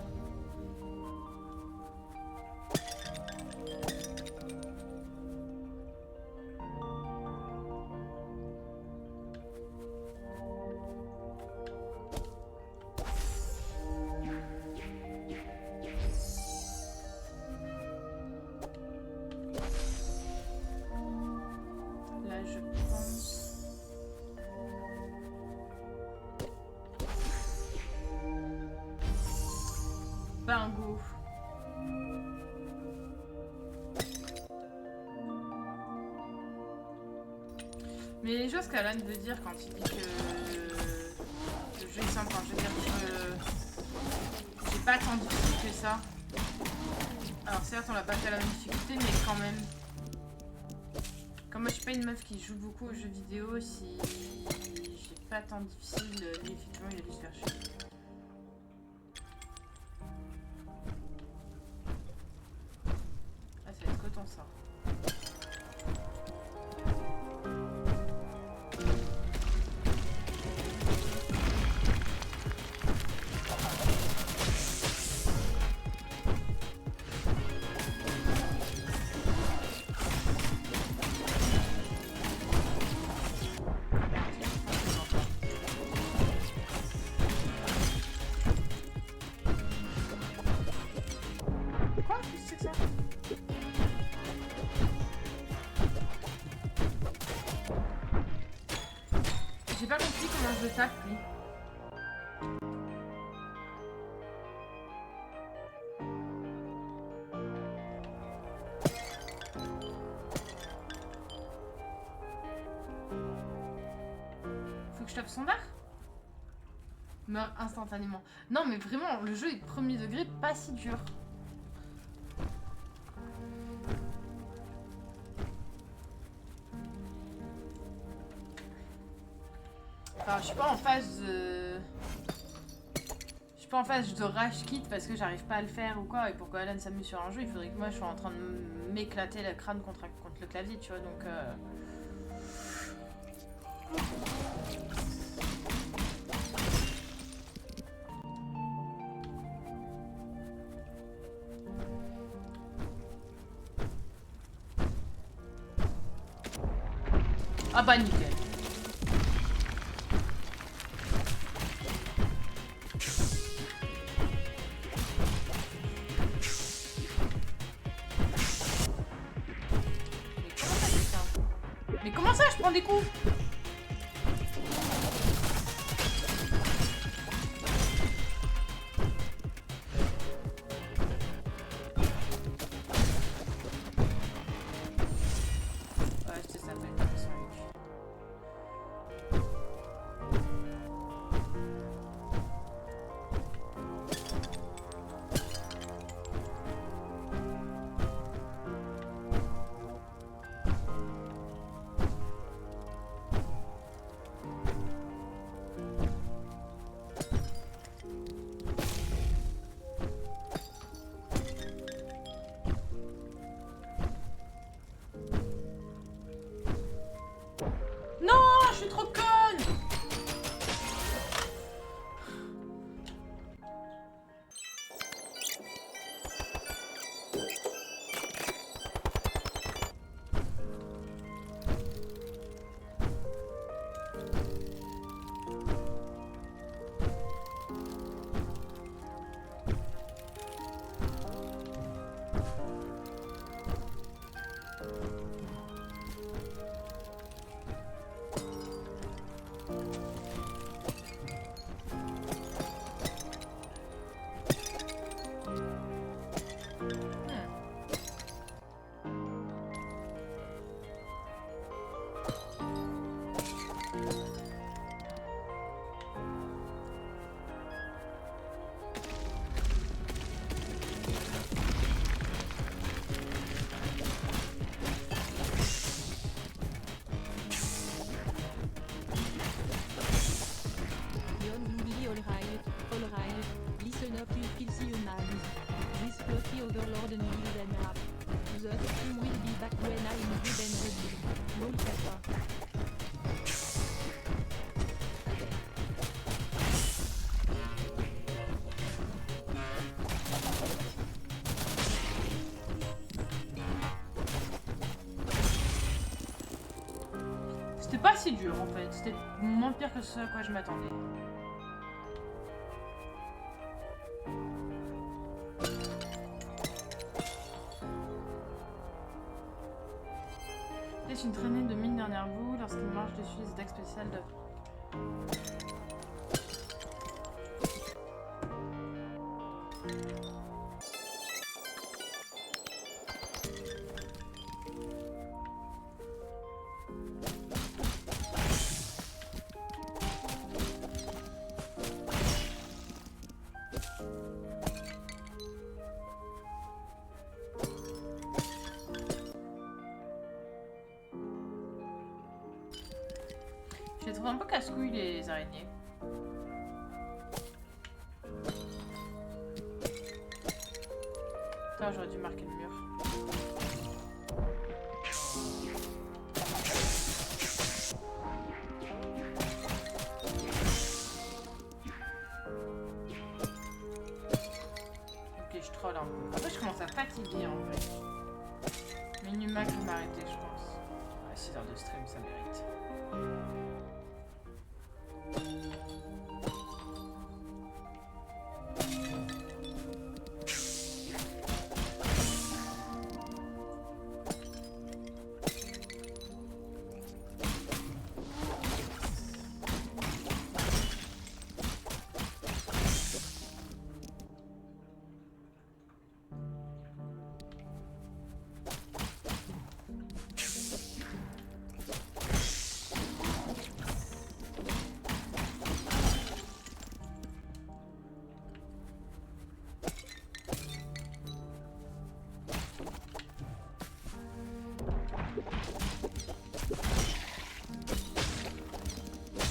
S1: Là, je pense. Bingo. Mais les choses qu'Alan veut dire quand il dit que le jeu est simple, quand je veux dire que j'ai pas tant de difficulté que ça. Alors certes on l'a pas fait à la même difficulté mais quand même. Comme moi je suis pas une meuf qui joue beaucoup aux jeux vidéo, si j'ai pas tant difficile, lui effectivement il a dû se faire chier. Ah ça va être coton ça. Quoi? Qu'est-ce que c'est que ça? J'ai pas compris comment je le tape lui. Faut que je tape son verre? Meurt instantanément. Non mais vraiment, le jeu est de premier degré, pas si dur. Enfin, je suis pas en phase de... Je suis pas en phase de rage quit parce que j'arrive pas à le faire ou quoi. Et pour que Alan s'amuse sur un jeu, il faudrait que moi je sois en train de m'éclater le crâne contre le clavier, tu vois. Donc... Ah bah nickel. Mais comment ça je prends des coups? Ouais, c'est ça, t'as taper sur lui. Non, je suis trop conne. pas si dur en fait. C'était moins pire que ce à quoi je m'attendais. Laisse une traînée de mine derrière vous lorsqu'il marche dessus les attaques spéciales de... Je les trouve un peu casse-couilles les araignées. Putain, j'aurais dû marquer le mur. Ok, je troll un peu. En fait, je commence à fatiguer en vrai. Minima qui m'a arrêté, je pense. Ouais, 6 heures de stream, ça mérite.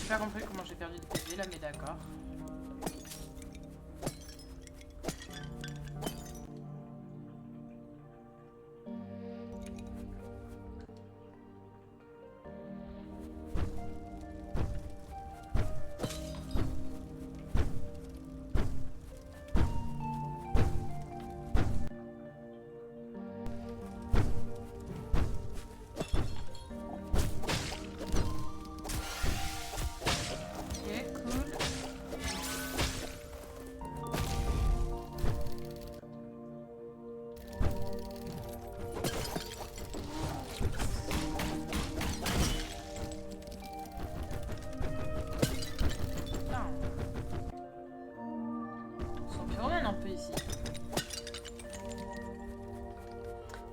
S1: J'ai pas compris comment j'ai perdu de PV là, mais d'accord.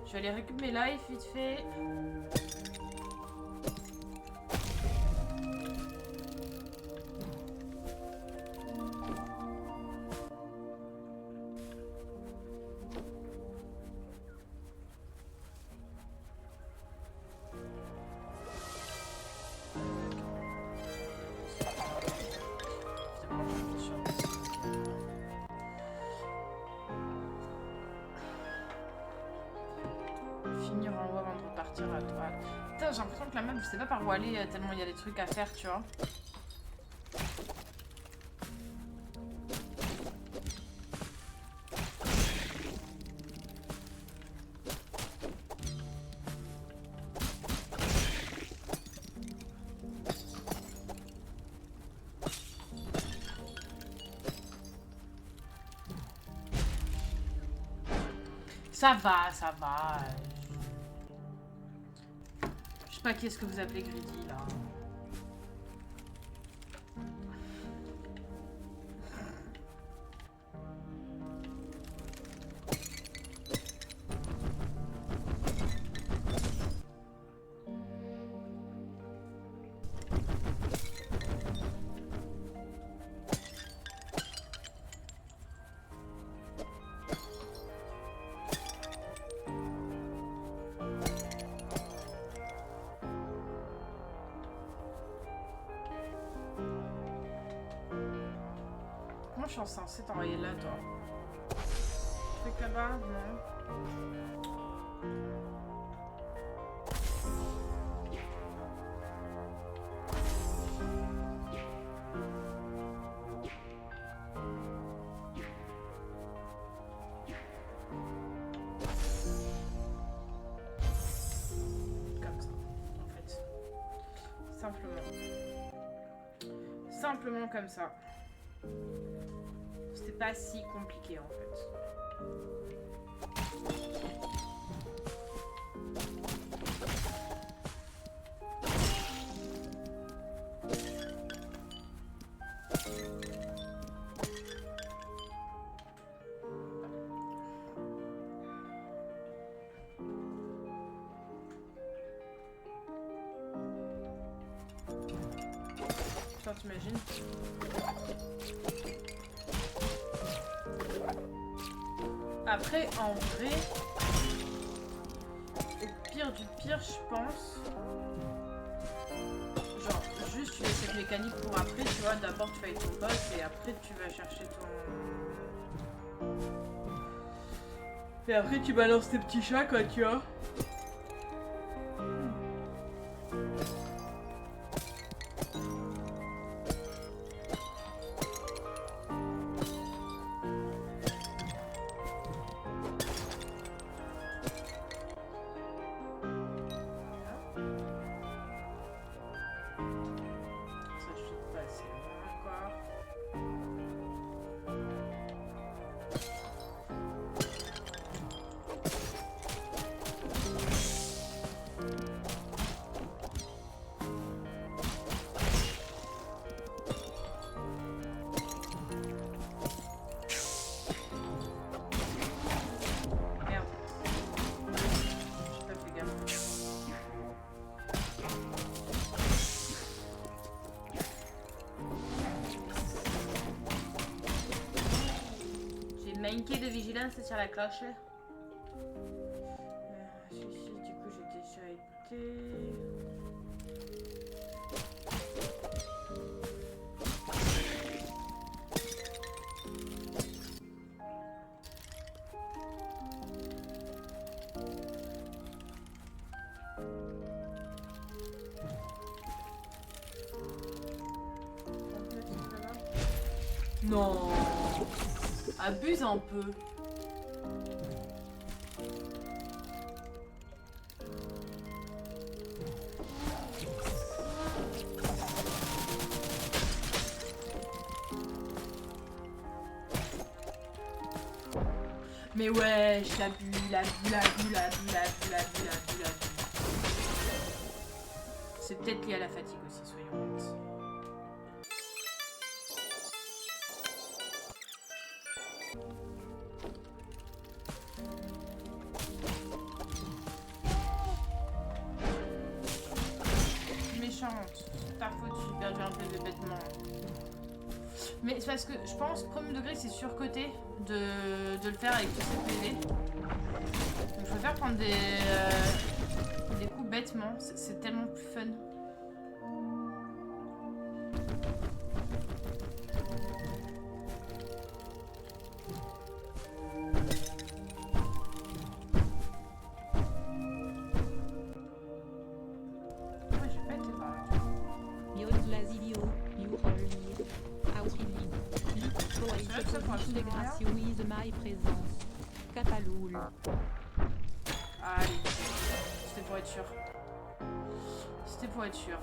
S1: Je vais aller récupérer mes lives vite fait. Finir en haut avant de repartir à droite. Putain, j'ai l'impression que la map, je sais pas par où aller tellement il y a des trucs à faire, tu vois. Ça va, ça va. Je sais pas qui est-ce que vous appelez greedy là. Comment je suis censée t'envoyer là, toi? Truc là-bas? Non. Comme ça, en fait. Simple. simplement comme ça. C'était pas si compliqué en fait. Putain, t'imagines? Après, en vrai, au pire du pire, je pense. Genre, juste tu laisses cette mécanique pour après, tu vois. D'abord, tu fais ton boss et après, tu vas chercher ton. Et après, tu balances tes petits chats, quoi, tu vois. Manqué de vigilance sur la cloche. Celui-ci, du coup, j'ai déjà été. Non. Abuse un peu. Mais ouais, je l'abuse, l'abus. C'est peut-être lié à la fatigue aussi, soyons honnêtes. C'est ta faute, j'ai perdu un peu de bêtement. Mais c'est parce que je pense premier degré c'est surcoté de le faire avec tous ces PV. Donc je préfère prendre des coups bêtement, c'est tellement plus fun.
S2: My présence. Capaloul.
S1: Allez, c'était pour être sûr. C'était pour être sûr.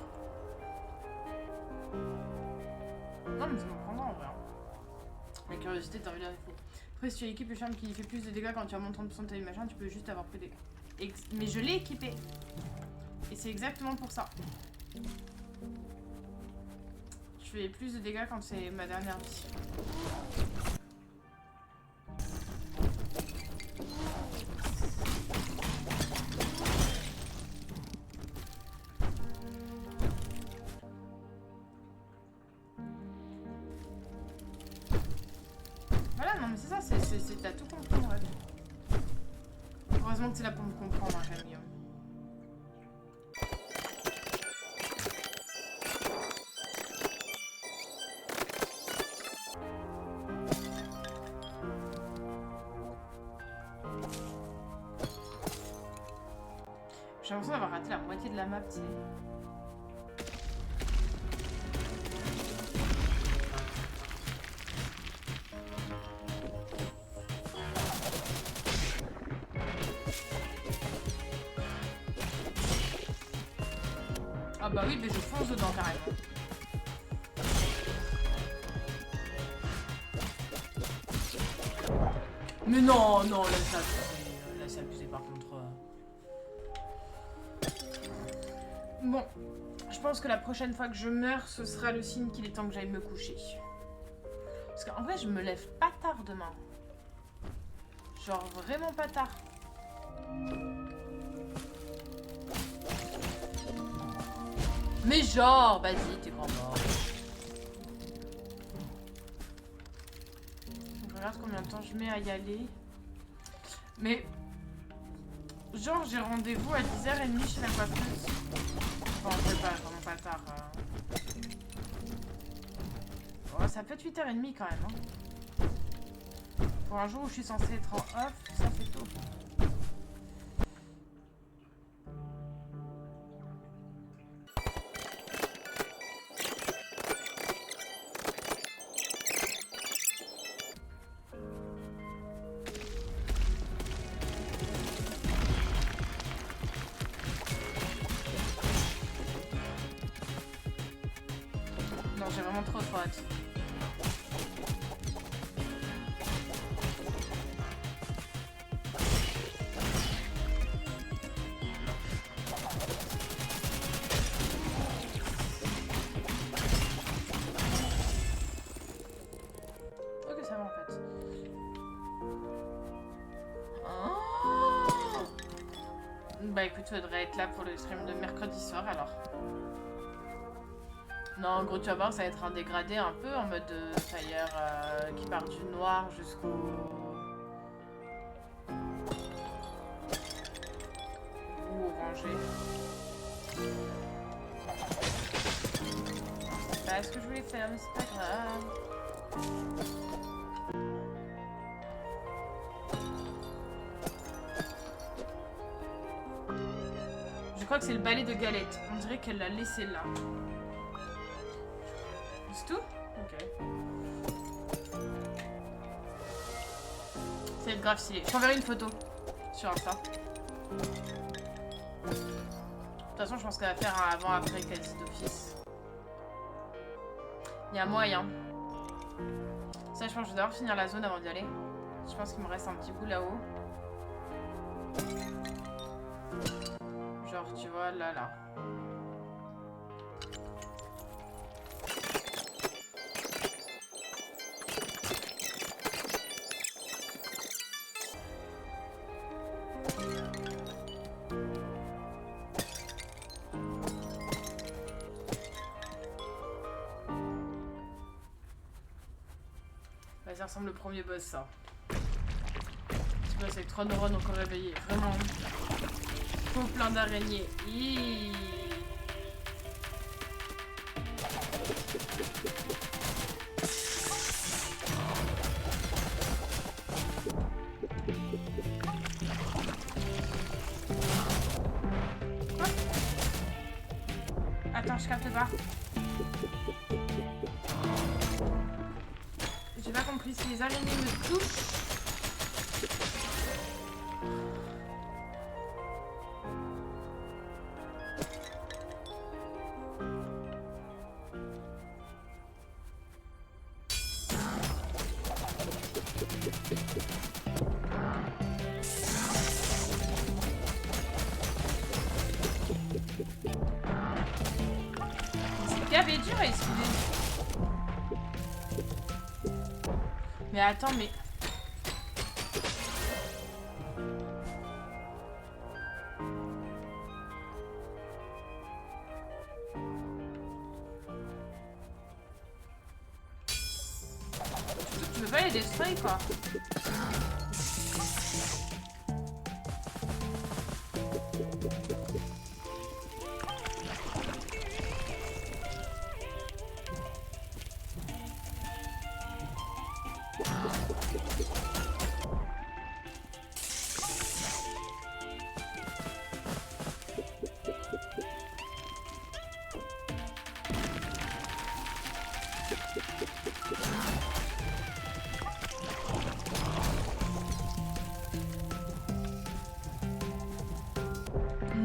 S1: Non mais ça me prendra en vrai. La curiosité t'as envie d'info. Après si tu équipes le charme qui fait plus de dégâts quand tu remontes 30% de ta vie machin, tu peux juste avoir pris des... Mais je l'ai équipé. Et c'est exactement pour ça. Je fais plus de dégâts quand c'est ma dernière vie. T'as tout compris, ouais. Heureusement que t'es là pour me comprendre, hein, Camille. J'ai l'impression d'avoir raté la moitié de la map, tu sais. Ah bah oui, mais je fonce dedans carrément. Mais non, non, là c'est abusé. Là c'est abusé par contre. Bon, je pense que la prochaine fois que je meurs, ce sera le signe qu'il est temps que j'aille me coucher. Parce qu'en vrai, je me lève pas tard demain. Genre vraiment pas tard. Mais genre, vas-y, t'es grand mort. Je regarde combien de temps je mets à y aller. Mais... genre, j'ai rendez-vous à 10h30 chez la coiffeuse. Enfin, on peut pas, vraiment pas tard. Oh, ça peut être 8h30 quand même. Hein. Pour un jour où je suis censée être en off, ça fait tôt. Non, j'ai vraiment trop hâte. Ok, ça va en fait. Oh, bah écoute, tu devrais être là pour le stream de mercredi soir alors. Non, en gros, tu vas voir, ça va être un dégradé un peu en mode tailleur qui part du noir jusqu'au... ou orangé. C'est pas ce que je voulais faire, mais c'est pas grave. Je crois que c'est le balai de galette. On dirait qu'elle l'a laissé là. C'est tout? Ok. C'est grave stylé. Je t'enverrai une photo sur Insta. De toute façon, je pense qu'elle va faire un avant-après quasi d'office. Il y a moyen. Ça, je pense que je vais devoir finir la zone avant d'y aller. Je pense qu'il me reste un petit bout là-haut. Genre, tu vois, là. Bah, ça ressemble au premier boss, ça. Ce boss avec 3 neurones encore réveillés. Vraiment. Trop plein d'araignées. Hiiii. Quoi? Attends, je capte pas. J'ai pas compris si les araignées me touchent. C'est gavé dur à esquiver. Mais attends, mais... Tu veux pas les destroy, quoi?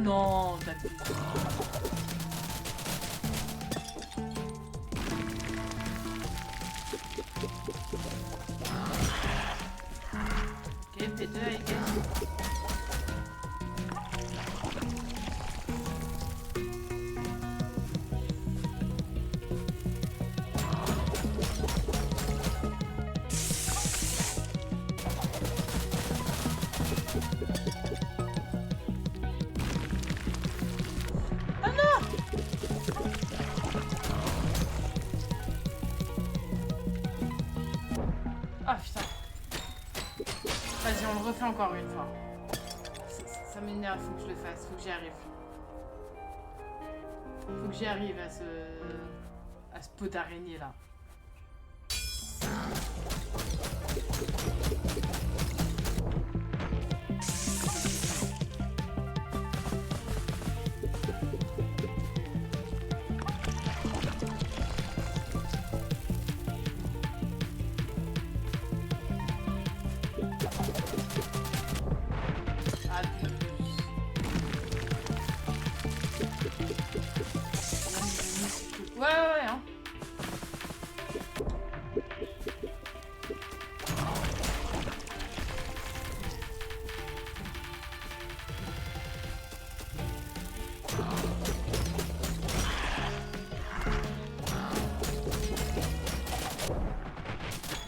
S1: Non, t'abuses. priorité 2, I guess. Ah putain. Vas-y, on le refait encore une fois. Ça m'énerve, faut que je le fasse, faut que j'y arrive. Faut que j'y arrive à ce pot d'araignée là. Ouais, hein.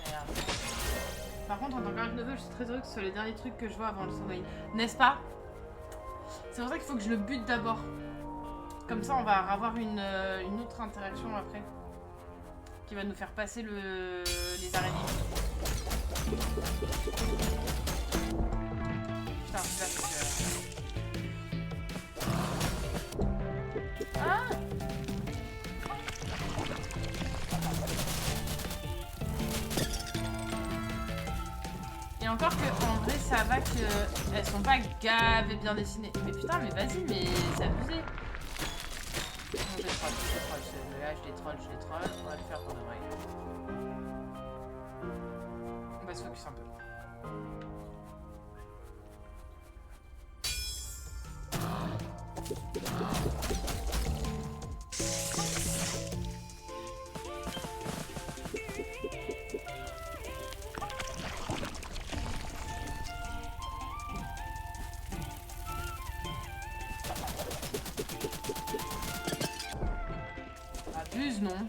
S1: Merde. Par contre, en tant qu'arachnophile, je suis très heureux que ce soit les derniers trucs que je vois avant le sommeil. N'est-ce pas? C'est pour ça qu'il faut que je le bute d'abord. Comme ça, on va avoir une autre interaction après. Qui va nous faire passer les araignées. Putain, c'est là que... Ah! Et encore que, en vrai, ça va qu'elles sont pas gavées bien dessinées. Mais putain, mais vas-y, mais c'est abusé. Je les troll, je les troll, on va le faire pour de vrai. On va se focus un peu. Abuse, non?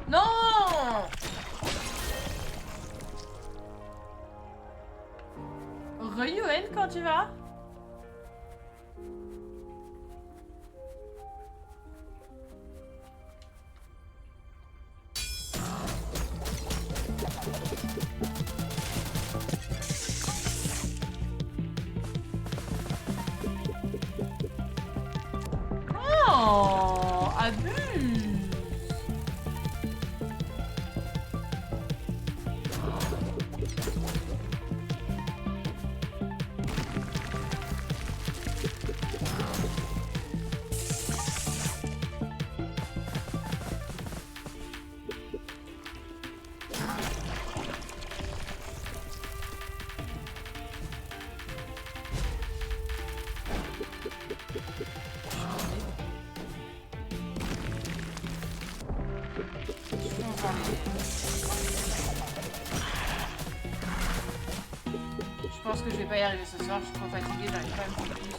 S1: Non! Re-UN quand tu vas? Oh! Abuse! Je pense que je vais pas y arriver ce soir, je suis trop fatiguée, j'arrive pas à me focus.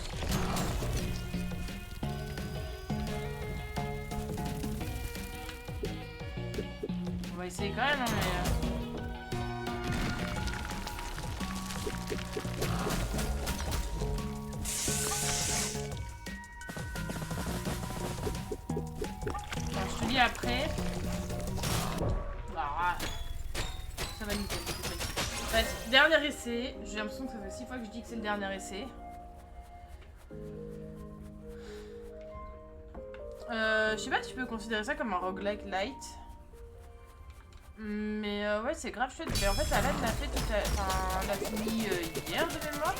S1: On va essayer quand même, hein, mais... Bon, je te dis après. Bref, dernier essai. J'ai l'impression que ça fait 6 fois que je dis que c'est le dernier essai. Je sais pas si tu peux considérer ça comme un roguelike light. Mais ouais, c'est grave chouette. Mais en fait, Alan l'a fait tout à... Enfin, l'a fini hier de mémoire.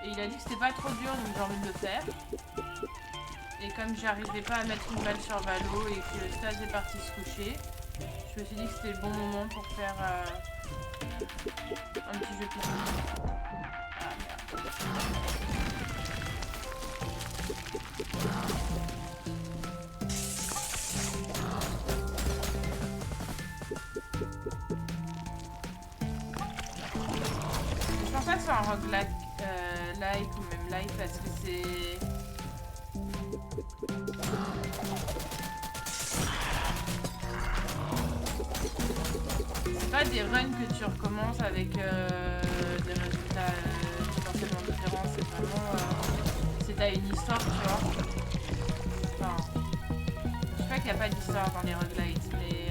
S1: Et il a dit que c'était pas trop dur, donc j'ai envie de le faire. Et comme j'arrivais pas à mettre une balle sur Valo et que Stas est parti se coucher, je me suis dit que c'était le bon moment pour faire un petit jeu plus. Ah merde. Je pense pas que ce soit un roguelike like ou même like parce que c'est... C'est pas des runs que tu recommences avec des résultats potentiellement différents, c'est vraiment... c'est t'as une histoire, tu vois. Enfin... Je sais pas qu'il n'y a pas d'histoire dans les roguelites, mais...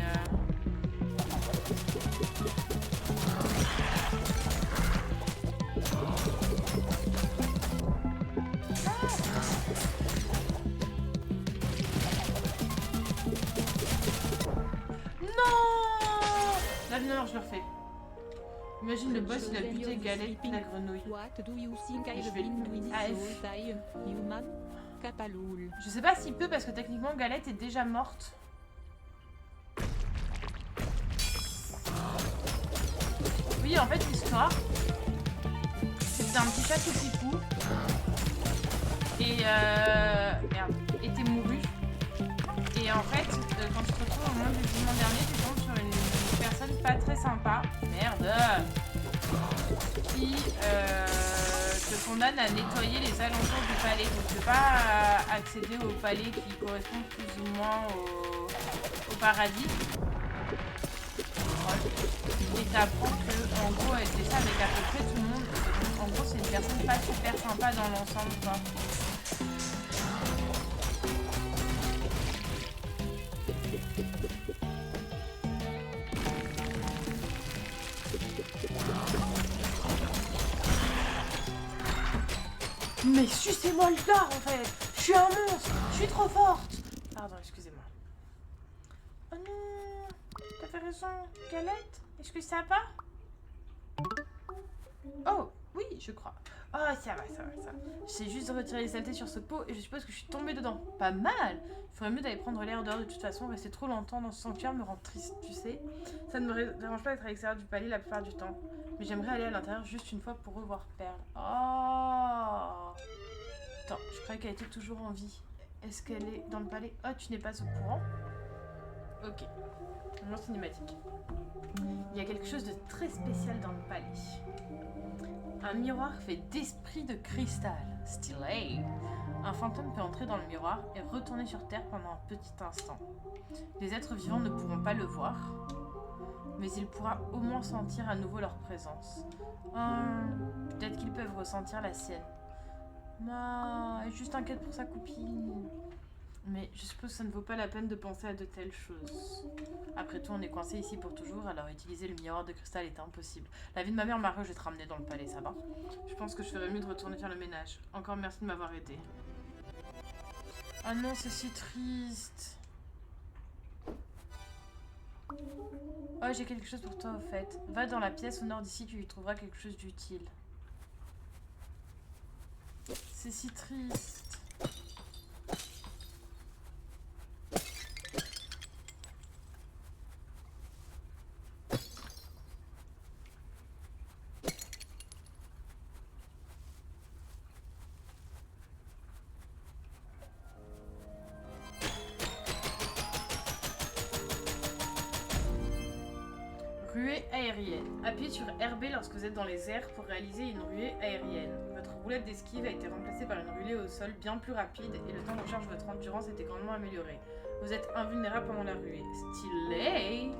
S1: Non, je le refais. Imagine le boss, il a buté Galette la grenouille.
S2: What do you think
S1: Et
S2: I've
S1: je vais
S2: been with
S1: Ah,
S2: this whole time, human? Kapaloul.
S1: Je sais pas s'il peut parce que techniquement Galette est déjà morte. Oui, en fait, l'histoire, c'était un petit chat tout pipou. Et merde, était mouru. Et en fait, quand tu te retrouves au monde du jugement dernier, tu tombes sur une personne pas très sympa. Merde. Qui te condamne à nettoyer les alentours du palais. Donc tu peux pas accéder au palais qui correspond plus ou moins au paradis. Et t'apprends que en gros elle fait ça avec à peu près tout le monde. Donc, en gros c'est une personne pas super sympa dans l'ensemble quoi. Mais sucez-moi le dard en fait. Je suis un monstre. Je suis trop forte. Pardon, excusez-moi. Oh non. T'avais raison. Galette, est-ce que ça va? Oh, oui, je crois. Oh, ça va. J'essaie juste de retirer les saletés sur ce pot et je suppose que je suis tombée dedans. Pas mal. Il faudrait mieux d'aller prendre l'air dehors de toute façon. Rester trop longtemps dans ce sanctuaire me rend triste, tu sais. Ça ne me dérange pas d'être à l'extérieur du palais la plupart du temps. Mais j'aimerais aller à l'intérieur juste une fois pour revoir Perle. Oh. Attends, je croyais qu'elle était toujours en vie. Est-ce qu'elle est dans le palais? Oh, tu n'es pas au courant? Ok. Moment cinématique. Il y a quelque chose de très spécial dans le palais. Un miroir fait d'esprit de cristal. Stylé. Un fantôme peut entrer dans le miroir et retourner sur Terre pendant un petit instant. Les êtres vivants ne pourront pas le voir, mais il pourra au moins sentir à nouveau leur présence. Peut-être qu'ils peuvent ressentir la sienne. Non, elle est juste inquiète pour sa copine. Mais je suppose que ça ne vaut pas la peine de penser à de telles choses. Après tout, on est coincé ici pour toujours, alors utiliser le miroir de cristal est impossible. La vie de ma mère, Mario, je vais te ramener dans le palais, ça va? Je pense que je ferais mieux de retourner faire le ménage. Encore merci de m'avoir aidé. Ah non, c'est si triste. Oh, j'ai quelque chose pour toi, au fait. Va dans la pièce au nord d'ici, tu y trouveras quelque chose d'utile. C'est si triste. Ruée aérienne. Appuyez sur RB lorsque vous êtes dans les airs pour réaliser une ruée aérienne. Votre roulette d'esquive a été remplacée par une ruée au sol bien plus rapide et le temps de recharge de votre endurance était grandement amélioré. Vous êtes invulnérable pendant la ruée. Stylé!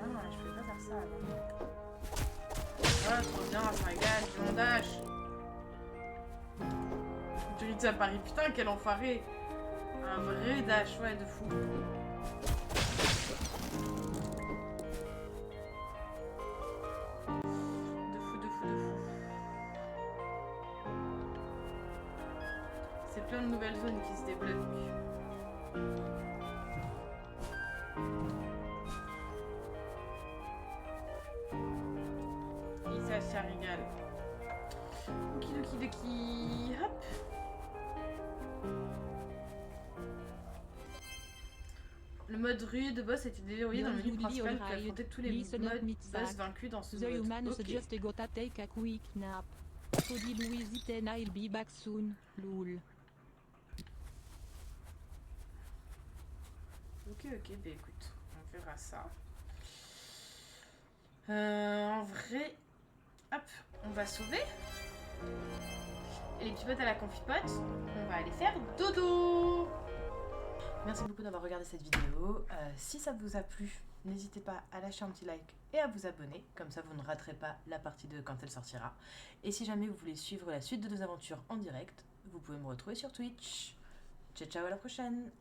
S1: Ah, je peux pas faire ça avant. Ah, trop bien, ça régale, du mondage. Pizza Paris, putain, quel enfoiré. Un vrai dash, ouais, de fou. De fou, de fou, de fou. C'est plein de nouvelles zones qui se débloquent. Et ça régale. Okidoki. Hop. Le mode rue de boss était déverrouillé dans le menu principal pour affronter tous les modes boss vaincus dans ce
S2: The
S1: mode.
S2: human
S1: Ok.
S2: just gotta take a quick nap. So did Louise and I'll be back soon. Lol.
S1: Ok, bah écoute, on verra ça. En vrai, hop, on va sauver. Et les petits potes à la confipote, on va aller faire dodo. Merci beaucoup d'avoir regardé cette vidéo. Si ça vous a plu, n'hésitez pas à lâcher un petit like et à vous abonner. Comme ça, vous ne raterez pas la partie 2 quand elle sortira. Et si jamais vous voulez suivre la suite de nos aventures en direct, vous pouvez me retrouver sur Twitch. Ciao, ciao, à la prochaine.